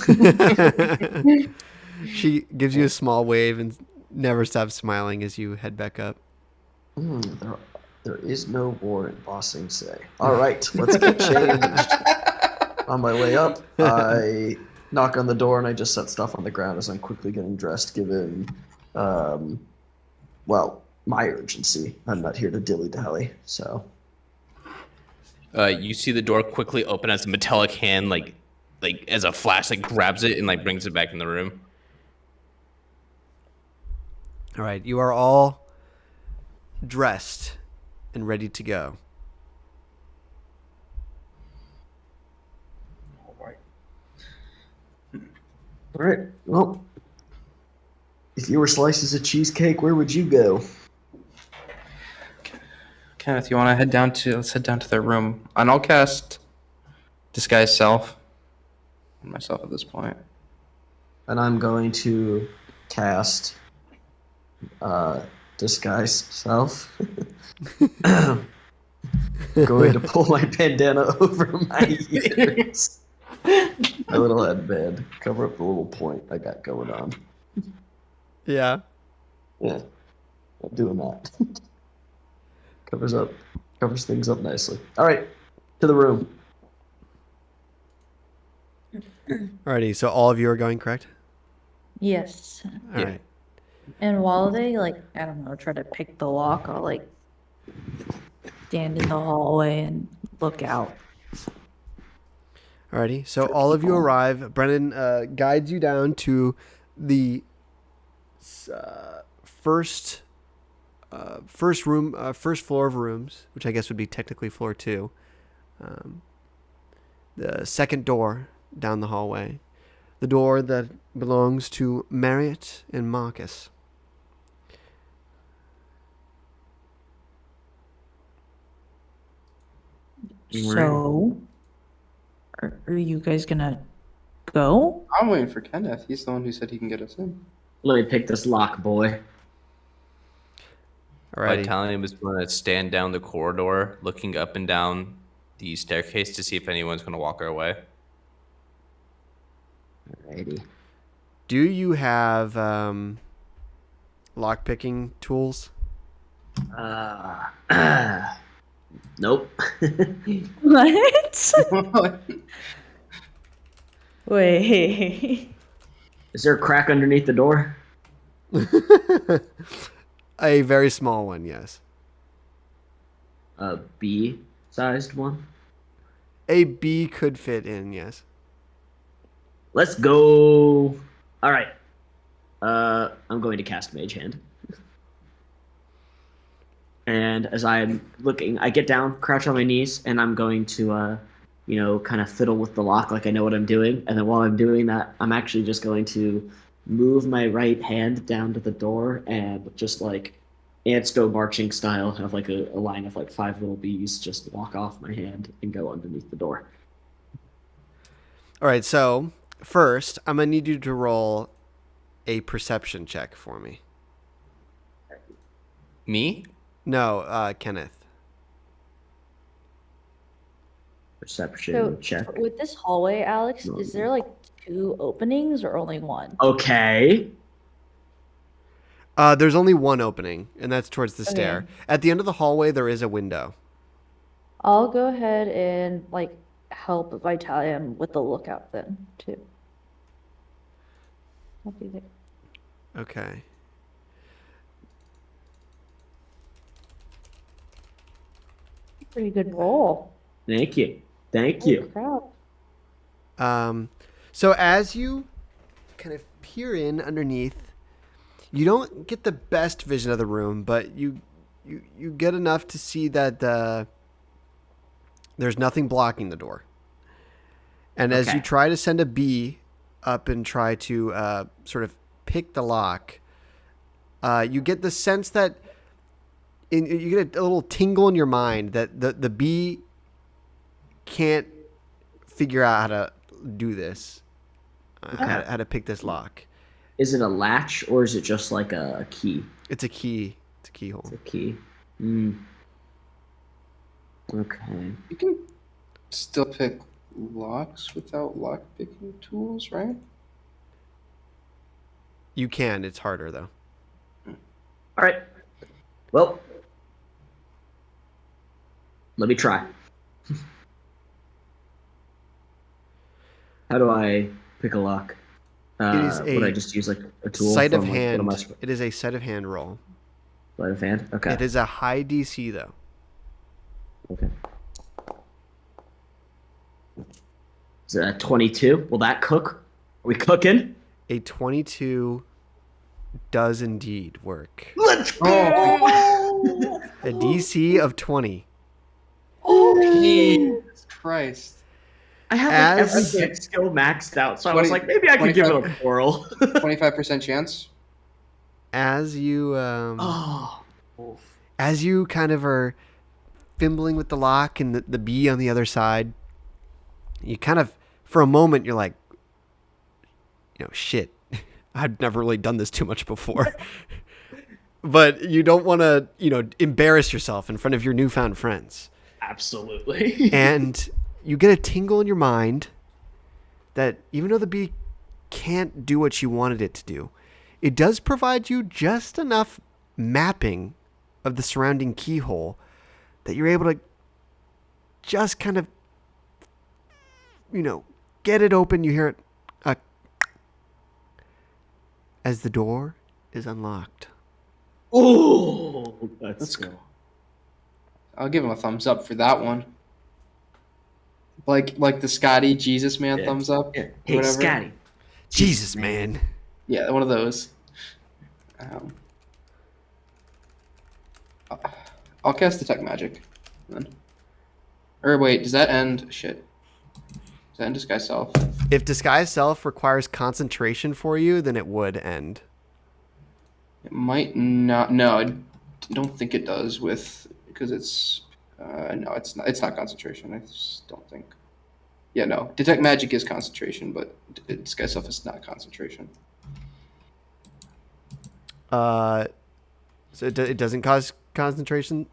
She gives you a small wave and never stops smiling as you head back up. There is no war in Bossing Say. All right, let's get changed. On my way up, I knock on the door and I just set stuff on the ground as I'm quickly getting dressed, given, my urgency. I'm not here to dilly-dally, so. You see the door quickly open as a metallic hand, like as a flash, like grabs it and like brings it back in the room. All right, you are all dressed and ready to go. All right. All right, well, if you were slices of cheesecake, where would you go? Kenneth, you want to let's head down to their room. And I'll cast Disguise Self on myself at this point. And I'm going to cast Disguise Self. Going to pull my bandana over my ears. My little headband. Cover up the little point I got going on. Yeah. Yeah, I'm doing that. Covers things up nicely. All right, to the room. Alrighty, so all of you are going, correct? Yes. All Yeah. right. And while they I don't know, try to pick the lock, I'll stand in the hallway and look out. Alrighty, so all of you arrive. Brennan guides you down to the first floor of rooms, which I guess would be technically floor 2. The second door down the hallway, the door that belongs to Marriott and Marcus. So, are you guys gonna go? I'm waiting for Kenneth. He's the one who said he can get us in. Let me pick this lock, boy. Alrighty. Vitalian was going to stand down the corridor, looking up and down the staircase to see if anyone's going to walk our way. Alrighty. Do you have lock-picking tools? Nope. What? Wait. Is there a crack underneath the door? A very small one, yes. A B-sized one? A B could fit in, yes. Let's go. All right. I'm I'm going to cast Mage Hand. And as I'm looking, I get down, crouch on my knees, and I'm going to, kind of fiddle with the lock like I know what I'm doing. And then while I'm doing that, I'm actually just going to move my right hand down to the door and just like ants go marching style, have like a line of like 5 little bees just walk off my hand and go underneath the door. All right, so first, I'm going to need you to roll a perception check for me. Me? No, Kenneth. Perception So check. with this hallway, Alex, is there like 2 openings or only 1? Okay. There's only one opening, and that's towards the stair. Okay. At the end of the hallway, there is a window. I'll go ahead and like help Vitalium with the lookout then too. I'll be there. Okay. Pretty good roll. Thank you. Thank Holy you. crap. So as you kind of peer in underneath, you don't get the best vision of the room, but you get enough to see that there's nothing blocking the door. And as Okay. you try to send a bee up and try to sort of pick the lock, you get the sense that you get a little tingle in your mind that the bee can't figure out how to do this, how to pick this lock. Is it a latch or is it just like a key? It's a key. It's a keyhole. It's a key. Okay. You can still pick locks without lock picking tools, right? You can. It's harder though. All right. Well, let me try. How do I pick a lock? It is would a I just use like a tool? Sleight of from, like, what hand. am I supposed- It is a sleight of hand roll. Sleight of hand. Okay. It is a high DC though. Okay. Is it a 22? Will that cook? Are we cooking? A 22 does indeed work. Let's go! A DC of 20. Jesus Christ. I have like As- every skill maxed out, so I was 20 like, maybe I could give it a 25 whirl. 25% chance. As you Oh. as you kind of are fimbling with the lock and the bee on the other side, you kind of, for a moment, you're like, shit, I've never really done this too much before. But you don't want to, embarrass yourself in front of your newfound friends. Absolutely. And you get a tingle in your mind that even though the bee can't do what you wanted it to do, it does provide you just enough mapping of the surrounding keyhole that you're able to just kind of, get it open. You hear it as the door is unlocked. Oh, let's Let's go. I'll give him a thumbs up for that one. Like the Scotty Jesus man Yeah. thumbs up. Yeah. or Hey, whatever. Scotty. Jesus, man. Yeah, one of those. I'll cast Detect Magic. Then. Or wait, does that end? Shit. Does that end Disguise Self? If Disguise Self requires concentration for you, then it would end. It might not. No, I don't think it does because it's. No, it's not. It's not concentration. I just don't think. Yeah, no. Detect Magic is concentration, but Disguise Self is not concentration. So it doesn't cause concentration?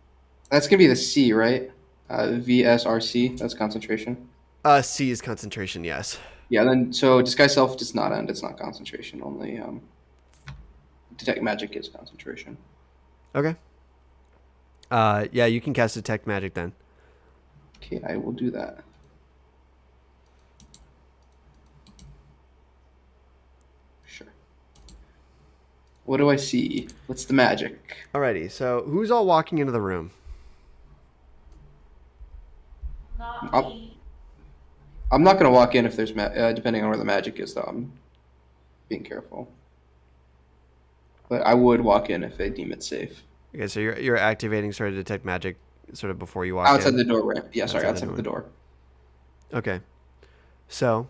That's gonna be the C, right? VSRC. That's concentration. C is concentration, yes. Yeah. Then so Disguise Self does not end. It's not concentration. Only Detect Magic is concentration. Okay. Yeah, you can cast Detect Magic then. Okay, I will do that. Sure. What do I see? What's the magic? Alrighty, so who's all walking into the room? I'm not gonna walk in if there's depending on where the magic is, though. I'm being careful. but I would walk in if they deem it safe. Okay, so you're activating sort of detect magic sort of before you walk Outside in. the door, right? Yeah, sorry, Outside the outside of the door. Okay. So,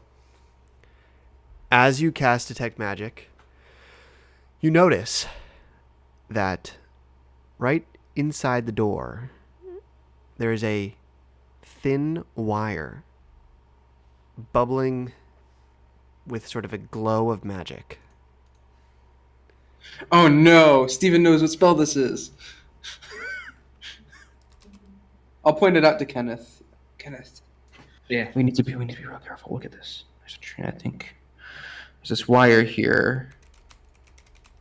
as you cast detect magic, you notice that right inside the door there is a thin wire bubbling with sort of a glow of magic. Oh no, Steven knows what spell this is. I'll point it out to Kenneth. Kenneth, Yeah. we need to be real careful. Look at this. I think there's this wire here.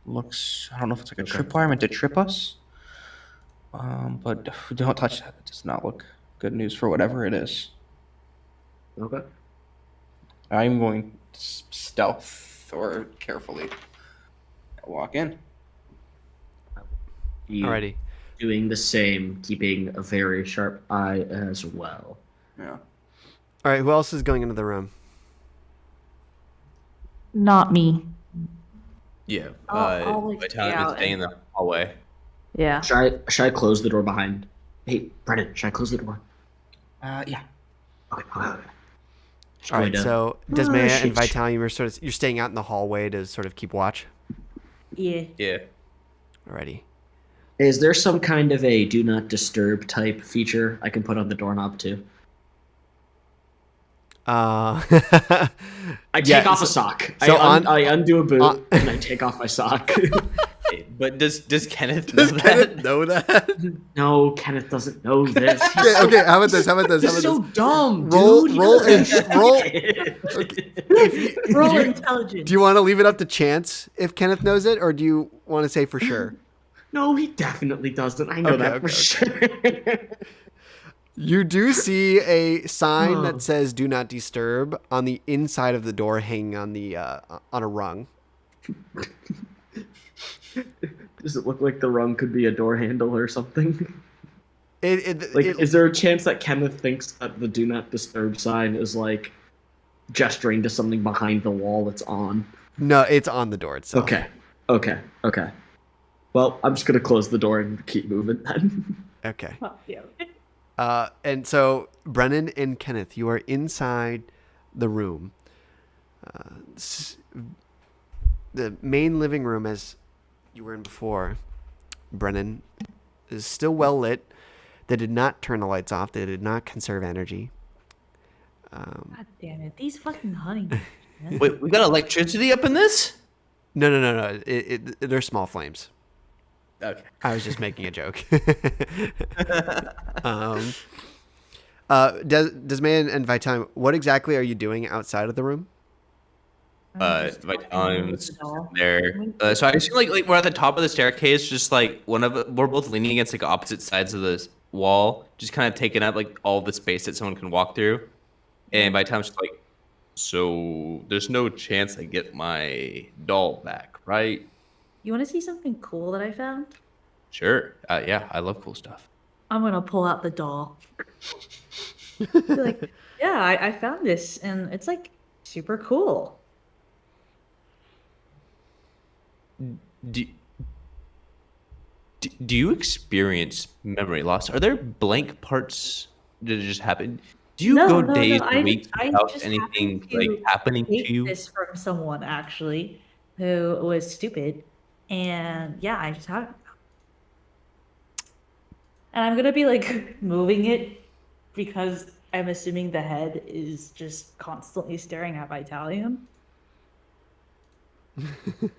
Looks, I don't know if it's like a tripwire meant to trip us. But don't touch that. It does not look good news for whatever it is. Okay. I'm going to stealth or carefully walk in. You Alrighty. doing the same, keeping a very sharp eye as well. Yeah. All right, who else is going into the room? Not me. Yeah. I'll, like, by stay time out is staying in and- the hallway. Yeah. Should I close the door behind? Hey, Brennan, should I close the door? Yeah. Okay. Just All right, going to- so Desmaya shit. and Vitalium are you're staying out in the hallway to sort of keep watch. Yeah. Yeah. Alrighty. Is there some kind of a do not disturb type feature I can put on the doorknob too? I I take off a sock. so I undo a boot on- and I take off my sock. But does Kenneth know Does that? Kenneth know that? No, Kenneth doesn't know this. He's okay, so, okay, how about this? this is so dumb, Roll- dude. He roll doesn't and- roll- get it. Roll intelligence. Do you want to leave it up to chance if Kenneth knows it, or do you want to say for sure? No, he definitely doesn't. I know Okay, that for okay, sure. You do see a sign Oh. that says "Do not disturb" on the inside of the door, hanging on the on a rung. Does it look like the rung could be a door handle or something? Like, It- is there a chance that Kenneth thinks that the do not disturb sign is like gesturing to something behind the wall that's on? no, it's on the door itself. Okay. Well, I'm just gonna close the door and keep moving then. Okay. Oh, yeah. And so Brennan and Kenneth, you are inside the room. The main living room, as you were in before, Brennan, is still well lit. They did not turn the lights off. They did not conserve energy. God damn it. These fucking honey. Wait, we got electricity up in this? No. They're small flames. Okay. I was just making a joke. Desmaya and Vitime, what exactly are you doing outside of the room? Vitalium's there. So I assume like we're at the top of the staircase, just like we're both leaning against like opposite sides of this wall, just kind of taking up like all the space that someone can walk through. And Vitalium's just like, so there's no chance I get my doll back, right? You want to see something cool that I found? Sure. Yeah, I love cool stuff. I'm gonna pull out the doll. Be like, yeah, I found this, and it's like super cool. Do you experience memory loss? Are there blank parts that just happen? Do you go days or weeks without just anything happened to like happening take to you? this from someone actually who was stupid, and yeah, I just have it. And I'm gonna be like moving it because I'm assuming the head is just constantly staring at Vitalium.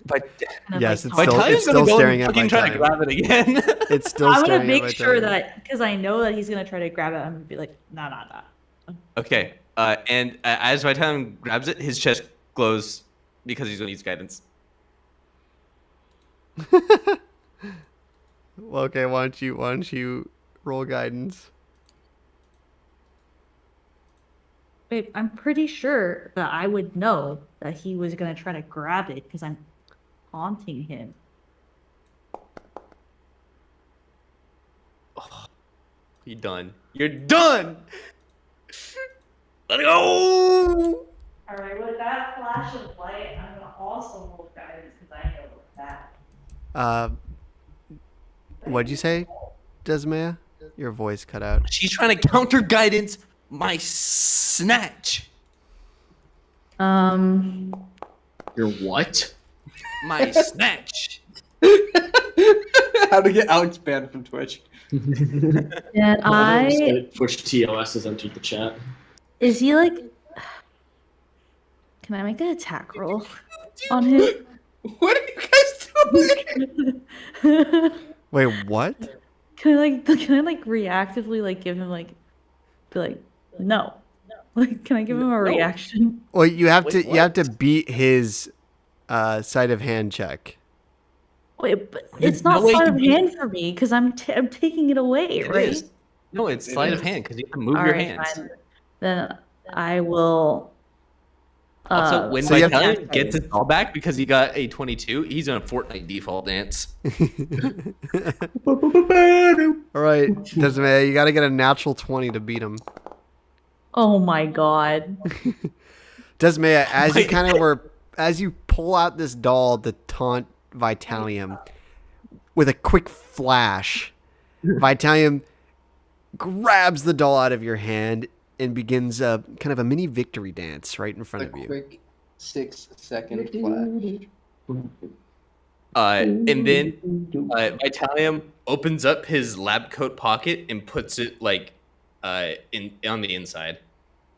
But And I'm Yes, like, it's talking- still- Vitalium's gonna go staring and at fucking try to Vitalium. grab it again. It's still I'm gonna staring make at sure Vitalium. that because I know that he's gonna try to grab it, I'm gonna be like, nah. Okay. And as Vitalium grabs it, his chest glows because he's gonna use guidance. Well, okay, why don't you roll guidance? Wait, I'm pretty sure that I would know that he was gonna try to grab it because I'm haunting him. You're done. You're done. Let go. Alright, with that flash of light, I'm gonna also roll guidance because I know that. Uh, what'd you say, Desmaya? Your voice cut out. She's trying to counter guidance my snatch. Um, Your what? My snatch. How to get Alex banned from Twitch? and Twitch TOS has entered the chat. is he like, can I make an attack roll on him? What are you guys doing? Wait, what? Can I reactively like give him like, be like, no. Like, can I give him a reaction? Well, you have Wait, to you have what? to beat his sleight of hand check. Wait, but There's it's not no way sleight you of can- hand for me because I'm taking it away, It right? is. No, it's It sleight of is. hand because you can move All your right, hands. fine. Then I will. Also, when So you have Vitalian to- gets his ball back because he got a 22, he's on a Fortnite default dance. All right, Desmaya, you got to get a natural 20 to beat him. Oh my god. Desmaya, as you Wait. kind of were, as you pull out this doll to taunt Vitalium, with a quick flash, Vitalium grabs the doll out of your hand and begins a kind of a mini victory dance right in front A of you. quick 6-second flash. And then Vitalium opens up his lab coat pocket and puts it like in on the inside,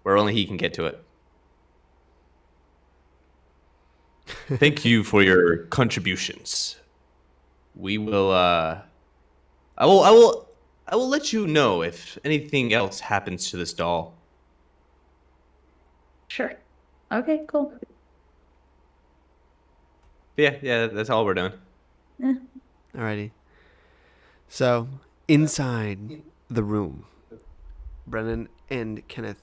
where only he can get to it. Thank you for your contributions. We will. I will let you know if anything else happens to this doll. Sure. Okay, cool. Yeah, that's all we're doing. Alrighty. So, inside the room, Brennan and Kenneth,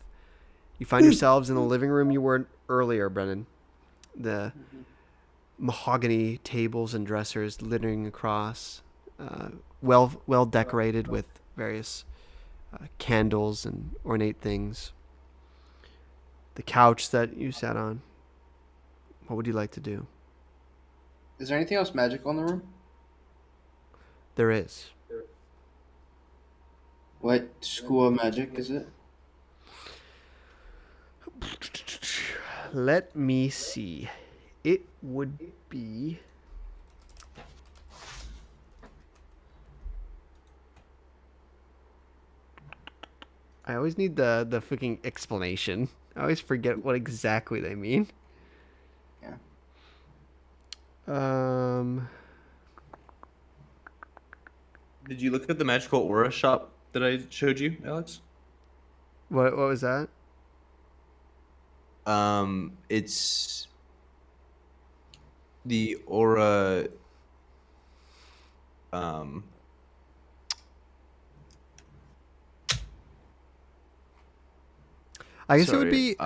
you find yourselves in the living room you were earlier, Brennan. The mahogany tables and dressers littering across, well decorated with various candles and ornate things. The couch that you sat on. What would you like to do? Is there anything else magical in the room? There is. What school of magic is it? Let me see. It would be. I always need the freaking explanation. I always forget what exactly they mean. Yeah. Did you look at the magical aura shop that I showed you, Alex? What was that? It's the aura. I guess it sorry, would be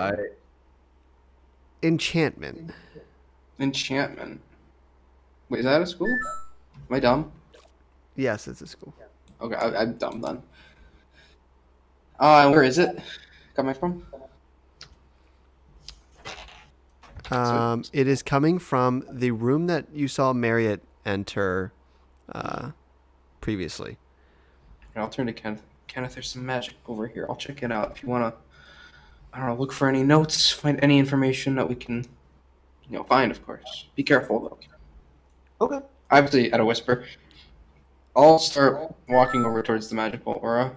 enchantment. Enchantment. Wait, is that a school? Am I dumb? Yes, it's a school. Okay, I'm dumb then. And where is it coming from? It is coming from the room that you saw Marriott enter previously. I'll turn to Kenneth. Kenneth, there's some magic over here. I'll check it out if you want to. I don't know. Look for any notes. Find any information that we can, find. Of course. Be careful though. Okay. Obviously, at a whisper. I'll start walking over towards the magical aura,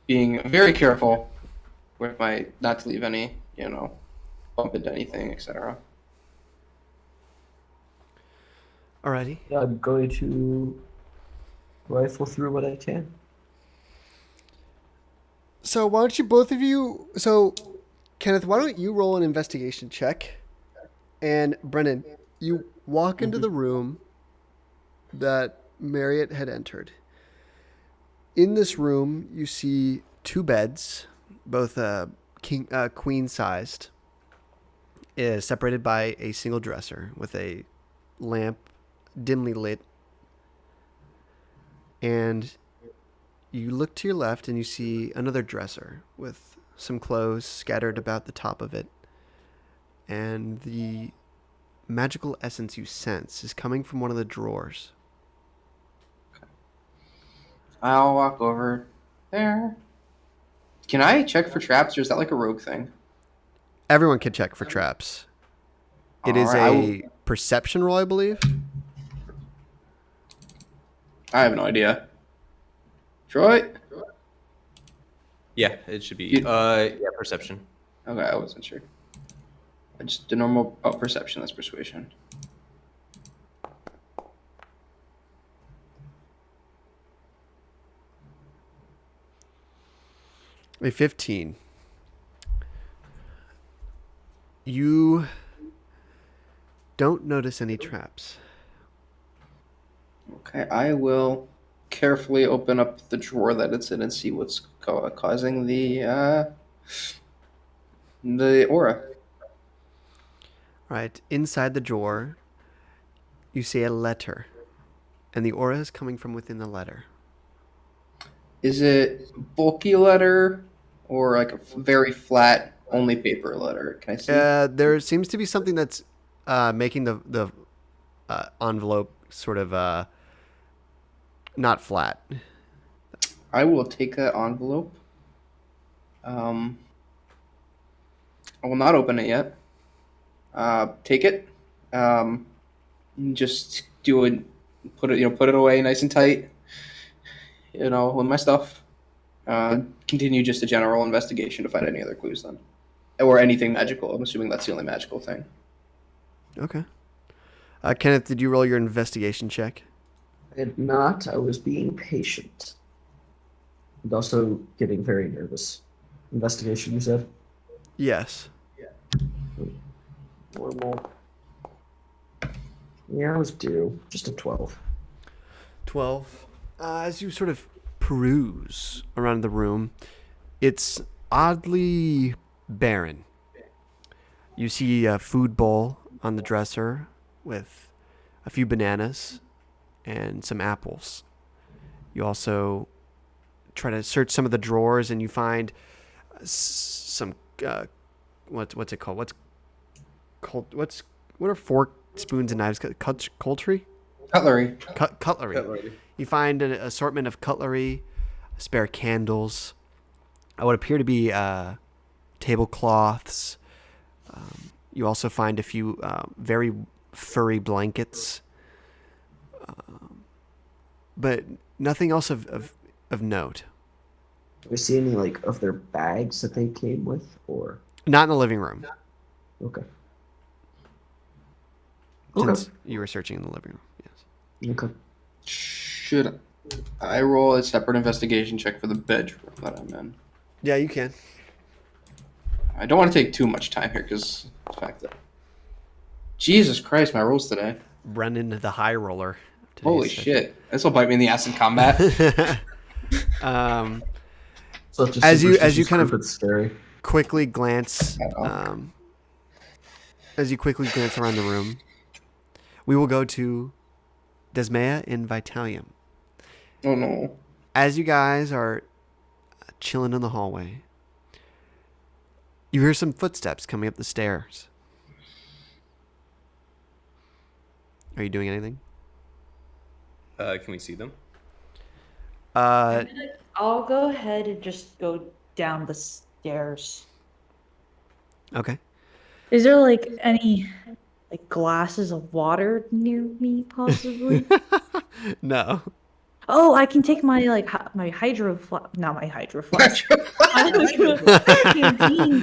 being very careful with my not to leave any, bump into anything, etc. Alrighty. Yeah, I'm going to rifle through what I can. So why don't you both of you? So, Kenneth, why don't you roll an investigation check? And Brennan, you walk into the room that Marriott had entered. In this room, you see two beds, both queen-sized, separated by a single dresser with a lamp dimly lit. And you look to your left and you see another dresser with some clothes scattered about the top of it. And the magical essence you sense is coming from one of the drawers I'll walk over there. Can I check for traps, or is that like a rogue thing? Everyone can check for traps. It is Alright, a perception roll, I believe. I have no idea. Troy? Yeah, it should be. You- Yeah, perception. Okay, I wasn't sure. Just the normal perception. That's persuasion. A 15. You don't notice any traps. Okay, I will carefully open up the drawer that it's in and see what's causing the aura. Right. Inside the drawer, you see a letter. And the aura is coming from within the letter. Is it bulky letter or like a very flat, only paper letter? Can I see? There seems to be something that's making the envelope sort of not flat. I will take that envelope. I will not open it yet. Take it. Just do it. Put it. Put it away nice and tight. With my stuff. Continue just a general investigation to find any other clues then, or anything magical. I'm assuming that's the only magical thing. Okay. Kenneth, did you roll your investigation check? I did not. I was being patient. And also getting very nervous. Investigation, you said? Yes. Normal. Yeah, I was due. Just a 12. 12. As you sort of peruse around the room, it's oddly barren. You see a food bowl on the dresser with a few bananas and some apples. You also try to search some of the drawers and you find some what's it called? What are fork, spoons, and knives? Cutlery? Cutlery. Cutlery. You find an assortment of cutlery, spare candles, what appear to be tablecloths. You also find a few very furry blankets, but nothing else of note. Do we see any, of their bags that they came with, or? Not in the living room, Okay. since you were searching in the living room. Yes. Okay. Should I roll a separate investigation check for the bedroom that I'm in? Yeah, you can. I don't want to take too much time here because the fact that Jesus Christ, my rolls today. Brennan, the high roller. of Holy today's shit. This will bite me in the ass in combat. session. Such a As you superstitious kind of- group, it's scary. quickly glance I know. as you quickly glance around the room, we will go to Desmea in Vitalium. Oh no. As you guys are chilling in the hallway, you hear some footsteps coming up the stairs. Are you doing anything? Can we see them? I'll go ahead and just go down the stairs. Okay. Is there any glasses of water near me possibly? No. Oh, I can take my my hydro not my hydro flask. Canteen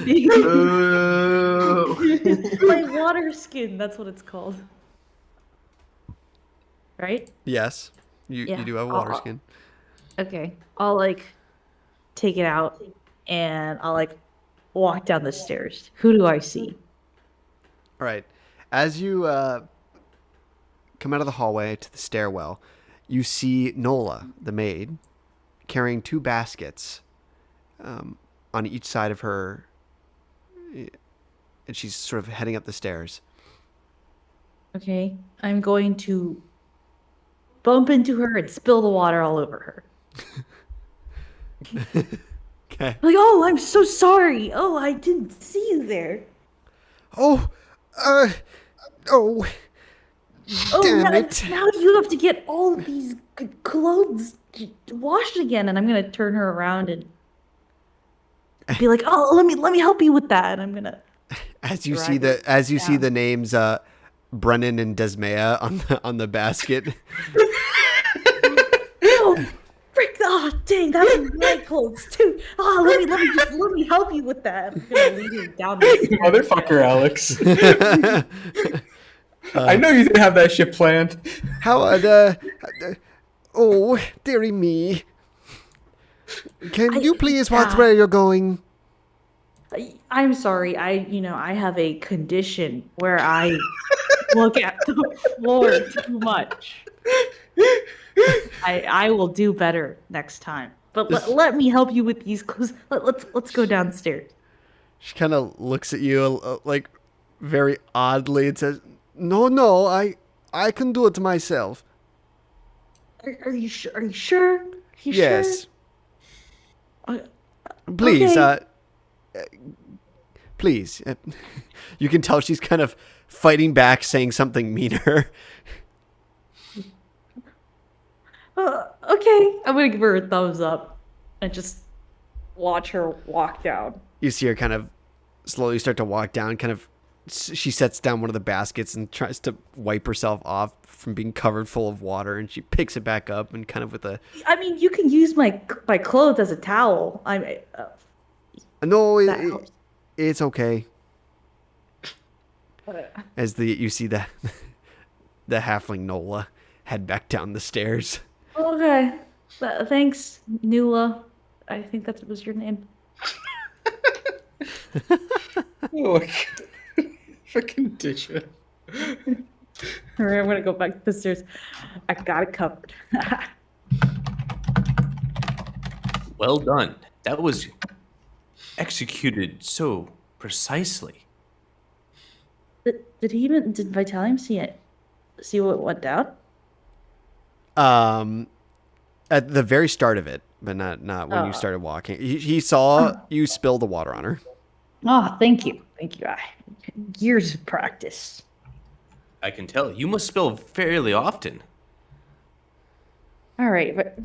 thing. My water skin, that's what it's called. Right? Yes. You Yeah. do have a water skin. Okay. I'll take it out and I'll walk down the stairs. Who do I see? All right. As you come out of the hallway to the stairwell, you see Nola, the maid, carrying two baskets on each side of her, and she's sort of heading up the stairs. Okay. I'm going to bump into her and spill the water all over her. Okay. Oh, I'm so sorry. Oh, I didn't see you there. Oh, oh, Oh, damn now, it. now you have to get all of these clothes wash it again, and I'm gonna turn her around and be like, "Oh, let me help you with that." And I'm gonna As you drag see her the down. names Brennan and Desmea on the basket. Oh, frick! Oh, dang, that's my clothes too. Oh, let me help you with that. I'm gonna lead her down the stairs. Motherfucker, Alex. I know you didn't have that shit planned. How oh, dearie me. Can you please watch Yeah. where you're going? I'm sorry. I have a condition where I look at the floor too much. I will do better next time. But let me help you with these clothes. Let's go downstairs. She kind of looks at you like very oddly and says, "No, I can do it myself." Are you sure? Are you sure? Are you Yes. sure? Please, Okay. please. You can tell she's kind of fighting back, saying something meaner. Okay. I'm gonna give her a thumbs up and just watch her walk down. You see her kind of slowly start to walk down, kind of she sets down one of the baskets and tries to wipe herself off from being covered full of water, and she picks it back up and kind of with a I mean, you can use my clothes as a towel. no, That helps. it's okay. Uh, As you see the the halfling Nola head back down the stairs. Okay. Thanks, Nula. I think that was your name. Oh my god. Fucking ditch. All right, I'm gonna go back to the stairs. I got it covered. Well done. That was executed so precisely. Did Vitalium see it? See what went down? At the very start of it, but not when you started walking. He saw you spill the water on her. Oh, thank you. Thank you. Years of practice. I can tell. You must spill fairly often. All right, but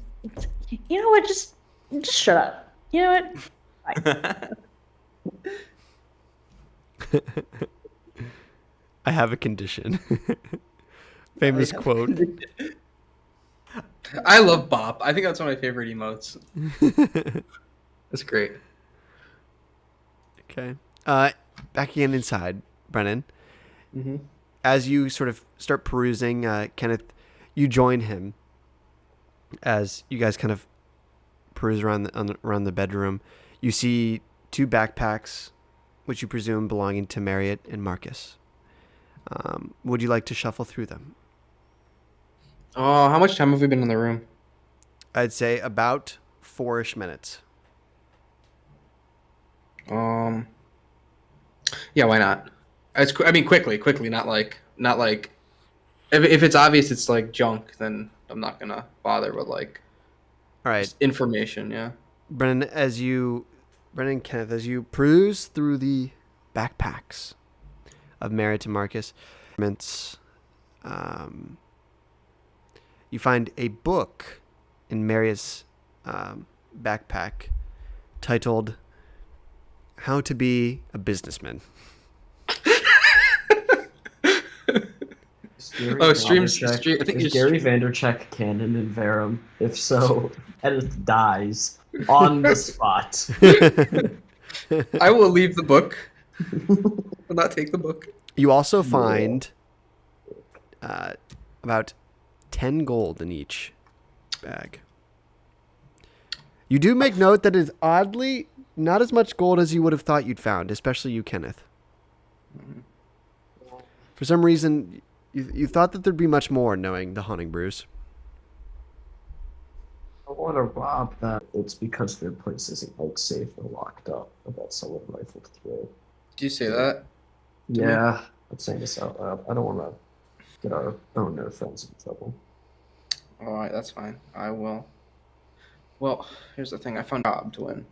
you know what? Just shut up. You know what? I have a condition. Famous quote. I love Bop. I think that's one of my favorite emotes. That's great. Okay. Back again inside, Brennan. Mm-hmm. As you sort of start perusing, Kenneth, you join him as you guys kind of peruse around the bedroom. You see two backpacks, which you presume belonging to Marriott and Marcus. Would you like to shuffle through them? Oh, how much time have we been in the room? I'd say about 4-ish minutes. Yeah, why not? I mean, quickly, not like. If it's obvious, it's like junk, then I'm not gonna bother with like. All right, Just information, yeah. Brennan and Kenneth, as you peruse through the backpacks of Marriott and Marcus, you find a book in Marriott's backpack titled "How to Be a Businessman." Oh, streams. I think is Gary Vandercheck canon in Varum? If so, Edith dies on the spot. I will leave the book. Will not take the book. You also find about 10 gold in each bag. You do make note that it is oddly not as much gold as you would have thought you'd found, especially you, Kenneth. For some reason, you thought that there'd be much more knowing the Haunting Brews. I want to rob that. It's because their place isn't like safe or locked up. I bet someone rifled through. Do you say that? Yeah, I'm saying this out loud. I don't want to get our own no friends in trouble. All right, that's fine. I will. Well, here's the thing. I found a job to win.